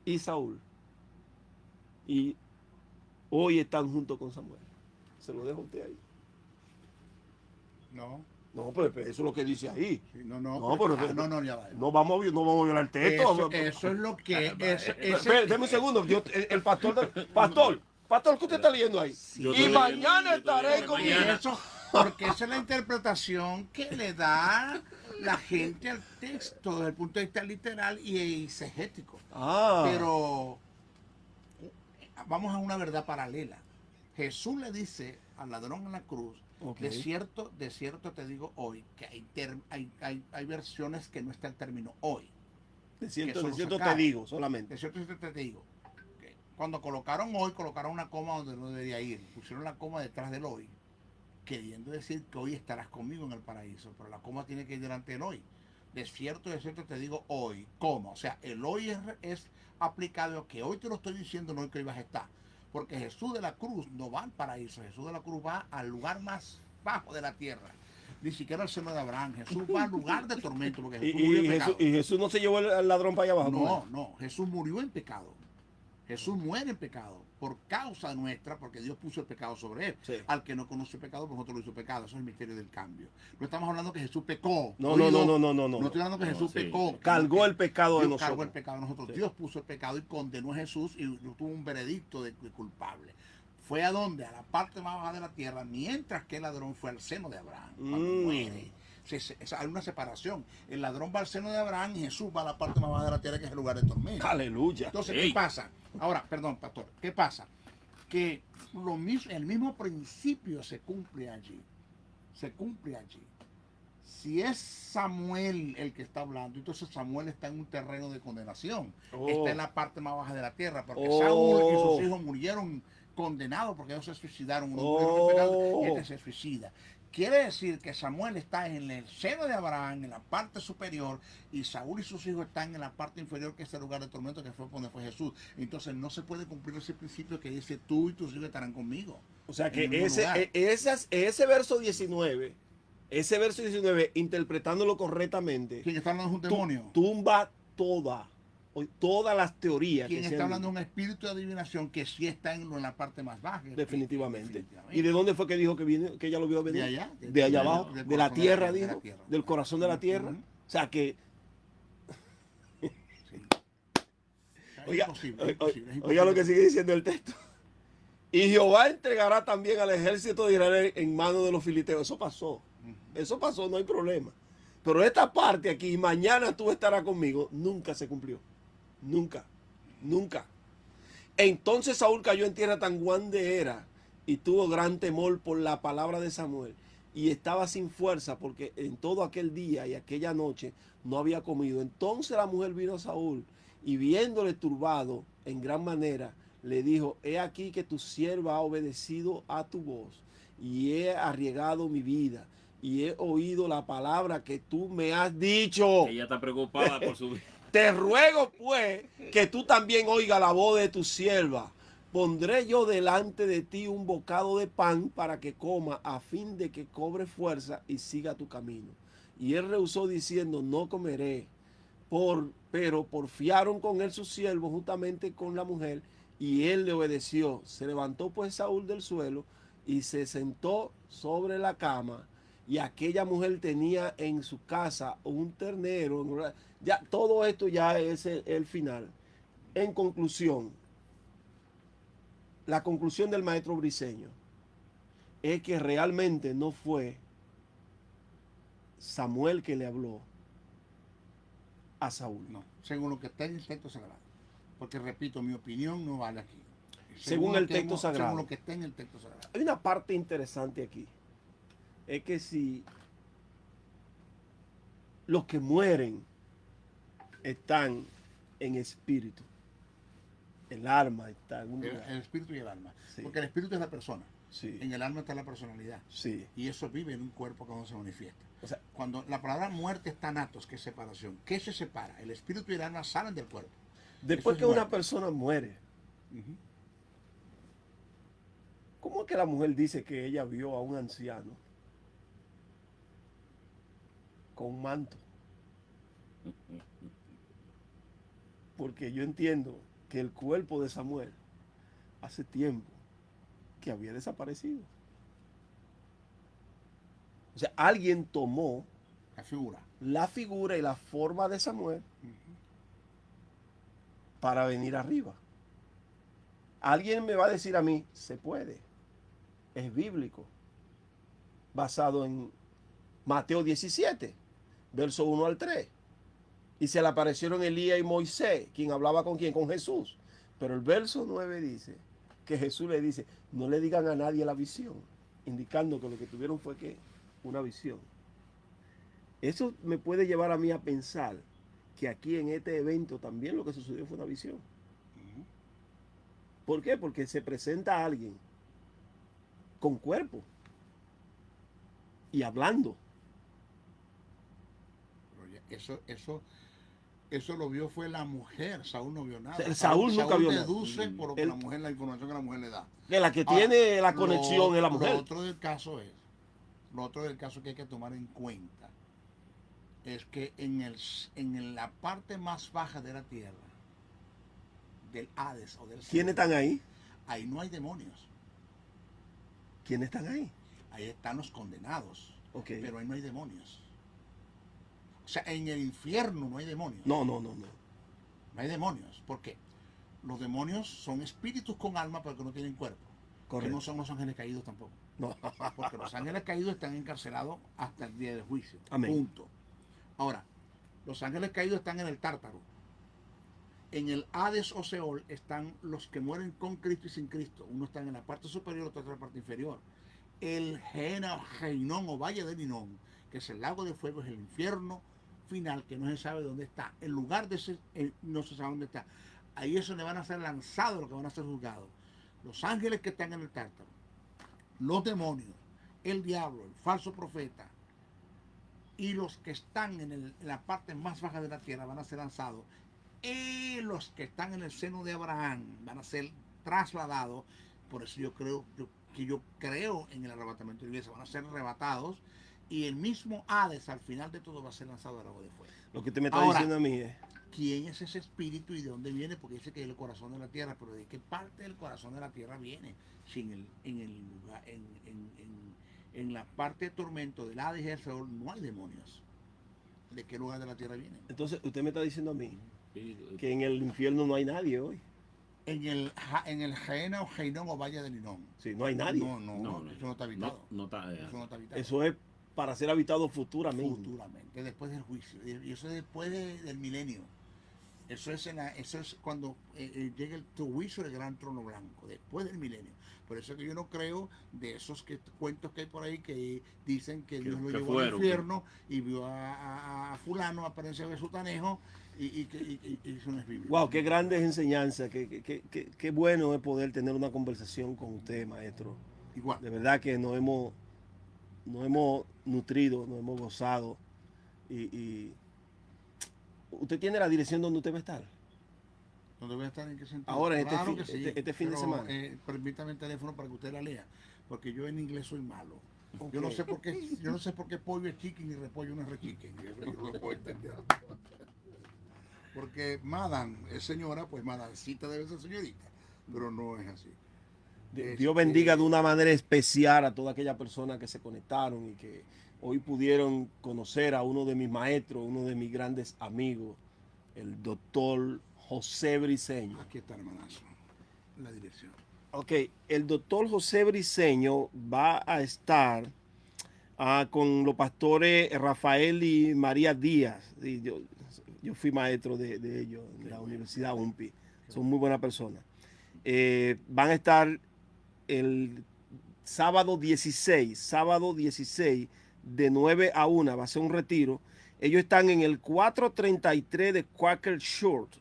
Speaker 1: y Saúl y hoy están junto con Samuel. Se lo dejo a usted ahí.
Speaker 2: No,
Speaker 1: No, pero eso es lo que dice ahí.
Speaker 2: sí, no.
Speaker 1: No, pero
Speaker 2: Ya va.
Speaker 1: no vamos a violar el texto.
Speaker 2: Eso es lo que...
Speaker 1: Deme un segundo. El pastor, pastor, ¿qué usted está leyendo ahí?
Speaker 3: Yo
Speaker 1: Y
Speaker 3: estoy
Speaker 1: mañana
Speaker 3: leyendo, yo estoy
Speaker 1: estaré
Speaker 3: leyendo
Speaker 1: con
Speaker 3: mañana.
Speaker 2: Eso, porque esa es la interpretación que le da la gente al texto desde el punto de vista literal y exegético.
Speaker 1: Ah,
Speaker 2: Pero vamos a una verdad paralela. Jesús le dice al ladrón en la cruz,
Speaker 1: ok.
Speaker 2: de cierto te digo hoy, que hay versiones que no está el término hoy.
Speaker 1: De cierto
Speaker 2: eso lo
Speaker 1: te
Speaker 2: sacaron.
Speaker 1: digo solamente.
Speaker 2: De cierto te digo, que cuando colocaron hoy, colocaron una coma donde no debería ir. Pusieron la coma detrás del hoy, queriendo decir que hoy estarás conmigo en el paraíso, pero la coma tiene que ir delante del hoy. De cierto te digo hoy, coma. O sea, el hoy es aplicado a que hoy te lo estoy diciendo, no que hoy vas a estar. Porque Jesús de la cruz no va al paraíso, Jesús de la cruz va al lugar más bajo de la tierra. Ni siquiera al seno de Abraham. Jesús va al lugar de tormento, porque Jesús murió en pecado.
Speaker 1: Y Jesús no se llevó al ladrón para allá abajo.
Speaker 2: No, Jesús murió en pecado. Jesús muere en pecado por causa nuestra, porque Dios puso el pecado sobre él.
Speaker 1: Sí.
Speaker 2: Al que no conoce el pecado, por nosotros lo hizo pecado. Eso es el misterio del cambio. No estamos hablando que Jesús pecó.
Speaker 1: No.
Speaker 2: No estoy
Speaker 1: No.
Speaker 2: hablando que
Speaker 3: No,
Speaker 2: Jesús
Speaker 3: sí.
Speaker 2: pecó.
Speaker 1: Cargó el pecado de
Speaker 2: Dios cargó el
Speaker 1: nosotros.
Speaker 2: pecado de nosotros.
Speaker 1: Sí.
Speaker 2: Dios puso el pecado y condenó a Jesús y tuvo un veredicto de culpable. ¿Fue a dónde? A la parte más baja de la tierra, mientras que el ladrón fue al seno de Abraham. Cuando muere. Hay una separación. El ladrón va al seno de Abraham y Jesús va a la parte más baja de la tierra, que es el lugar de tormento.
Speaker 1: Aleluya.
Speaker 2: Entonces,
Speaker 3: Ey.
Speaker 2: ¿qué pasa? Ahora, perdón, pastor, ¿qué pasa? Que el mismo principio se cumple allí. Se cumple allí. Si es Samuel el que está hablando, entonces Samuel está en un terreno de condenación.
Speaker 1: Oh.
Speaker 2: Está en la parte más baja de la tierra, porque
Speaker 1: Oh.
Speaker 2: Saúl y sus hijos murieron condenados porque ellos se suicidaron. Uno murió en pecado y este se suicida. Quiere decir que Samuel está en el seno de Abraham, en la parte superior, y Saúl y sus hijos están en la parte inferior, que es el lugar de tormento, que fue donde fue Jesús. Entonces no se puede cumplir ese principio que dice, tú y tus hijos estarán conmigo.
Speaker 1: O sea que
Speaker 2: en el mismo lugar.
Speaker 1: ese verso 19, interpretándolo correctamente,
Speaker 2: ¿Quién está hablando de un demonio?
Speaker 1: tumba todas las teorías.
Speaker 2: ¿Quién
Speaker 1: que
Speaker 2: está
Speaker 1: sean-
Speaker 2: hablando de un espíritu de adivinación que sí está en la parte más baja?
Speaker 1: Definitivamente. ¿Y de dónde fue que dijo que ella lo vio venir?
Speaker 2: De allá.
Speaker 1: De allá abajo,
Speaker 2: del
Speaker 1: de la
Speaker 2: corazón
Speaker 1: tierra,
Speaker 2: de la
Speaker 1: dijo.
Speaker 2: tierra.
Speaker 1: Del corazón de la tierra.
Speaker 2: Ujú.
Speaker 1: O sea que,
Speaker 2: Sí.
Speaker 1: oiga,
Speaker 2: Es imposible.
Speaker 1: oiga lo que sigue diciendo el texto. Y Jehová entregará también al ejército de Israel en manos de los filisteos. Eso pasó. Eso pasó, no hay problema. Pero esta parte aquí, mañana tú estarás conmigo, nunca se cumplió. Nunca. Entonces Saúl cayó en tierra tan grande era y tuvo gran temor por la palabra de Samuel. y estaba sin fuerza porque en todo aquel día y aquella noche no había comido. Entonces la mujer vino a Saúl y viéndole turbado en gran manera, le dijo, he aquí que tu sierva ha obedecido a tu voz y he arriesgado mi vida y he oído la palabra que tú me has dicho.
Speaker 3: Ella está preocupada por su vida.
Speaker 1: Te ruego pues que tú también oigas la voz de tu sierva. Pondré yo delante de ti un bocado de pan para que coma a fin de que cobre fuerza y siga tu camino. Y él rehusó diciendo, no comeré. Pero porfiaron con él sus siervos juntamente con la mujer y él le obedeció. Se levantó pues Saúl del suelo y se sentó sobre la cama y aquella mujer tenía en su casa un ternero. Ya, todo esto ya es el final. En conclusión, la conclusión del maestro Briceño es que realmente no fue Samuel que le habló a Saúl.
Speaker 2: No, según lo que está en el texto sagrado. Porque repito, mi opinión no vale aquí.
Speaker 1: Según el
Speaker 2: lo que
Speaker 1: texto sagrado.
Speaker 2: Según lo que está en el texto sagrado.
Speaker 1: Hay una parte interesante aquí. Es que si los que mueren están en espíritu, el alma está en un lugar.
Speaker 2: El espíritu y el alma.
Speaker 1: Sí.
Speaker 2: Porque el espíritu es la persona.
Speaker 1: Sí,
Speaker 2: En el alma está la personalidad.
Speaker 1: sí.
Speaker 2: Y eso vive en un cuerpo cuando se manifiesta.
Speaker 1: O sea,
Speaker 2: Cuando la palabra muerte está natos, que es separación. ¿Qué se separa? El espíritu y el alma salen del cuerpo.
Speaker 1: después
Speaker 2: Eso
Speaker 1: que
Speaker 2: es
Speaker 1: una
Speaker 2: muerte.
Speaker 1: persona muere,
Speaker 2: Ujú.
Speaker 1: ¿cómo es que la mujer dice que ella vio a un anciano con un manto? Porque yo entiendo que el cuerpo de Samuel hace tiempo que había desaparecido. O sea, alguien tomó
Speaker 2: La figura.
Speaker 1: la figura y la forma de Samuel
Speaker 2: Ujú.
Speaker 1: para venir arriba. Alguien me va a decir a mí, se puede. Es bíblico. Basado en Mateo 17, verso 1 al 3. Y se le aparecieron Elías y Moisés, quien hablaba con quién, con Jesús. Pero el verso 9 dice que Jesús le dice, no le digan a nadie la visión, indicando que lo que tuvieron fue que una visión. Eso me puede llevar a mí a pensar que aquí en este evento también lo que sucedió fue una visión.
Speaker 2: Ujú.
Speaker 1: ¿Por qué? Porque se presenta a alguien con cuerpo y hablando.
Speaker 2: Pero eso lo vio fue la mujer. Saúl no vio nada.
Speaker 1: O sea, Saúl nunca vio nada.
Speaker 2: Deduce por lo que
Speaker 1: Él-
Speaker 2: la mujer, la información que la mujer le da.
Speaker 1: Que la que
Speaker 2: Ahora,
Speaker 1: tiene la conexión es la
Speaker 2: Lo
Speaker 1: mujer.
Speaker 2: otro del caso que hay que tomar en cuenta es que en la parte más baja de la tierra, del Hades o del
Speaker 1: ¿Quiénes
Speaker 2: cielo,
Speaker 1: están ahí?
Speaker 2: ahí no hay demonios.
Speaker 1: ¿Quiénes están ahí?
Speaker 2: Ahí están los condenados.
Speaker 1: Ok.
Speaker 2: Pero ahí no hay demonios. O sea, en el infierno no hay demonios.
Speaker 1: No.
Speaker 2: No hay demonios. ¿Por qué? Los demonios son espíritus con alma, pero que no tienen cuerpo. Que
Speaker 1: Correcto.
Speaker 2: no son los ángeles caídos tampoco.
Speaker 1: No.
Speaker 2: Porque los ángeles caídos están encarcelados hasta el día del juicio.
Speaker 1: Amén.
Speaker 2: Punto. Ahora, los ángeles caídos están en el Tártaro. En el Hades o Seol están los que mueren con Cristo y sin Cristo. Uno está en la parte superior, otro en la parte inferior. El Geinón o Valle de Ninón, que es el lago de fuego, es el infierno final, que no se sabe dónde está. El lugar de ese no se sabe dónde está. Ahí es donde van a ser lanzados los que van a ser juzgados. Los ángeles que están en el Tártaro, los demonios, el diablo, el falso profeta, y los que están en la parte más baja de la tierra van a ser lanzados. Y los que están en el seno de Abraham van a ser trasladados. Por eso yo creo en el arrebatamiento de la iglesia. Van a ser arrebatados. Y el mismo Hades al final de todo va a ser lanzado al agua de fuego.
Speaker 1: Lo que usted me está
Speaker 2: Ahora,
Speaker 1: diciendo a mí es,
Speaker 2: ¿quién es ese espíritu y de dónde viene? Porque dice que es el corazón de la tierra. Pero ¿de qué parte del corazón de la tierra viene? Si en la parte de tormento del Hades y el Seol no hay demonios. ¿De qué lugar de la tierra vienen?
Speaker 1: entonces usted me está diciendo a mí
Speaker 3: Espíritu.
Speaker 1: que en el infierno no hay nadie hoy.
Speaker 2: En el Jaena o Geinón o Valle de Ninón.
Speaker 1: Sí, no hay nadie.
Speaker 2: No, eso no está habitado.
Speaker 3: No está.
Speaker 2: Eso no está habitado.
Speaker 1: Eso es para ser habitado futuramente.
Speaker 2: Futuramente, después del juicio. Y eso después del milenio. Eso es cuando llega el juicio del gran trono blanco, después del milenio. Por eso que yo no creo de esos cuentos que hay por ahí que dicen que Dios lo llevó al infierno y vio a fulano aparecer de sutanejo y eso no es bíblico.
Speaker 1: Wow, qué grandes enseñanzas, qué bueno es poder tener una conversación con usted, maestro.
Speaker 2: Igual.
Speaker 1: De verdad que nos hemos nutrido, nos hemos gozado. Y usted tiene la dirección donde usted va a estar.
Speaker 2: ¿Dónde voy a estar? ¿En qué sentido?
Speaker 1: Ahora,
Speaker 2: Claro que sí,
Speaker 1: este fin de semana.
Speaker 2: Permítame el teléfono para que usted la lea, porque yo en inglés soy malo.
Speaker 1: Okay.
Speaker 2: Yo no sé por qué pollo es chicken y repollo no es rechicken. Yo no lo puedo entender. Porque Madame es señora, pues Madancita debe ser señorita, pero no es así.
Speaker 1: Dios bendiga de una manera especial a todas aquellas personas que se conectaron y que hoy pudieron conocer a uno de mis maestros, uno de mis grandes amigos, el doctor José Briceño.
Speaker 2: Aquí está, hermanazo, la dirección.
Speaker 1: Ok, el doctor José Briceño va a estar con los pastores Rafael y María Díaz. Y yo fui maestro de ellos en la Universidad UMPI. Son muy buenas personas. Van a estar el sábado 16 de 9 a 1, va a ser un retiro. Ellos están en el 433 de Quaker Short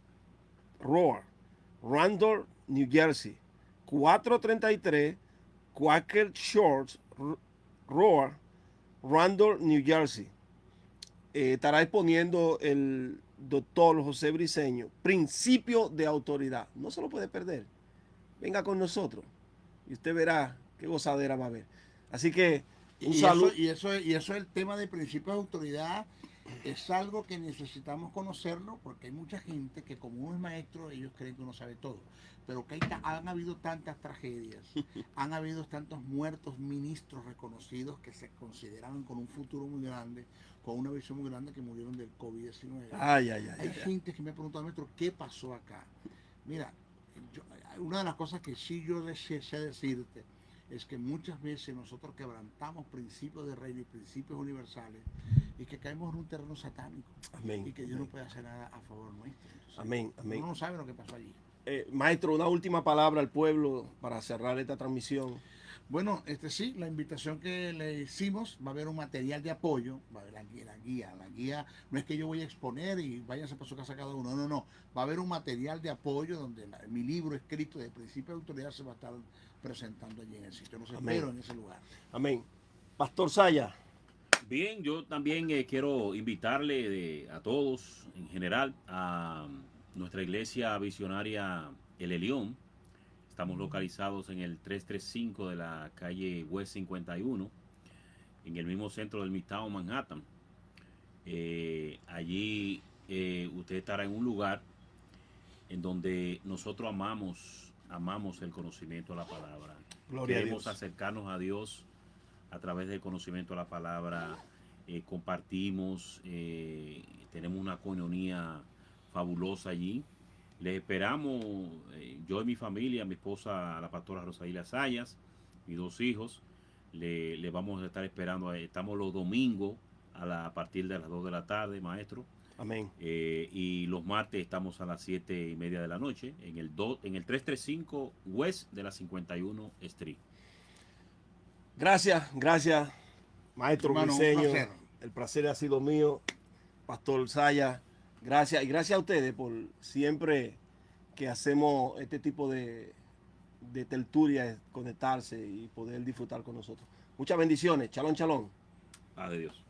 Speaker 1: Road, Randolph, New Jersey. 433 Quaker Short Road, Randolph, New Jersey. Estará exponiendo el doctor José Briceño, Principio de Autoridad. No se lo puede perder. Venga con nosotros y usted verá qué gozadera va a haber. Así que un saludo.
Speaker 2: Y eso es el tema de principio de autoridad. Es algo que necesitamos conocerlo porque hay mucha gente que como uno es maestro, ellos creen que uno sabe todo. Pero que han habido tantas tragedias, han habido tantos muertos ministros reconocidos que se consideraban con un futuro muy grande, con una visión muy grande, que murieron del COVID-19. Hay gente que me ha preguntado, maestro, ¿qué pasó acá? Mira, una de las cosas que sí yo sé decirte es que muchas veces nosotros quebrantamos principios de reino y principios universales y que caemos en un terreno satánico.
Speaker 1: Amén,
Speaker 2: y que Dios no puede hacer nada a favor nuestro. Entonces,
Speaker 1: amén.
Speaker 2: uno no sabe lo que pasó allí.
Speaker 1: Maestro, una última palabra al pueblo para cerrar esta transmisión.
Speaker 2: Bueno, sí, la invitación que le hicimos, va a haber un material de apoyo, va a haber la guía, no es que yo voy a exponer y váyanse para su casa cada uno, no, va a haber un material de apoyo donde mi libro escrito de Principio de Autoridad se va a estar presentando allí en el sitio, nos espero en ese lugar.
Speaker 1: Amén. Pastor Saya.
Speaker 3: Bien, yo también quiero invitarle a todos en general a nuestra iglesia visionaria El Elión. Estamos localizados en el 335 de la calle West 51, en el mismo centro del Midtown Manhattan. Allí usted estará en un lugar en donde nosotros amamos el conocimiento de la palabra.
Speaker 1: Gloria
Speaker 3: Queremos
Speaker 1: a Dios.
Speaker 3: acercarnos a Dios a través del conocimiento de la palabra. Compartimos, tenemos una coinonía fabulosa allí. Les esperamos, yo y mi familia, mi esposa, la pastora Rosalia Sayas, mis dos hijos, le vamos a estar esperando. Estamos los domingos a partir de las 2 de la tarde, maestro.
Speaker 1: Amén.
Speaker 3: Y los martes estamos a las 7:30 de la noche en el 335 West de la 51 Street.
Speaker 1: Gracias, maestro Briceño. El placer ha sido mío, Pastor Saya. Gracias, y gracias a ustedes por siempre que hacemos este tipo de tertulias, conectarse y poder disfrutar con nosotros. Muchas bendiciones. Shalom, shalom.
Speaker 3: Paz de Dios.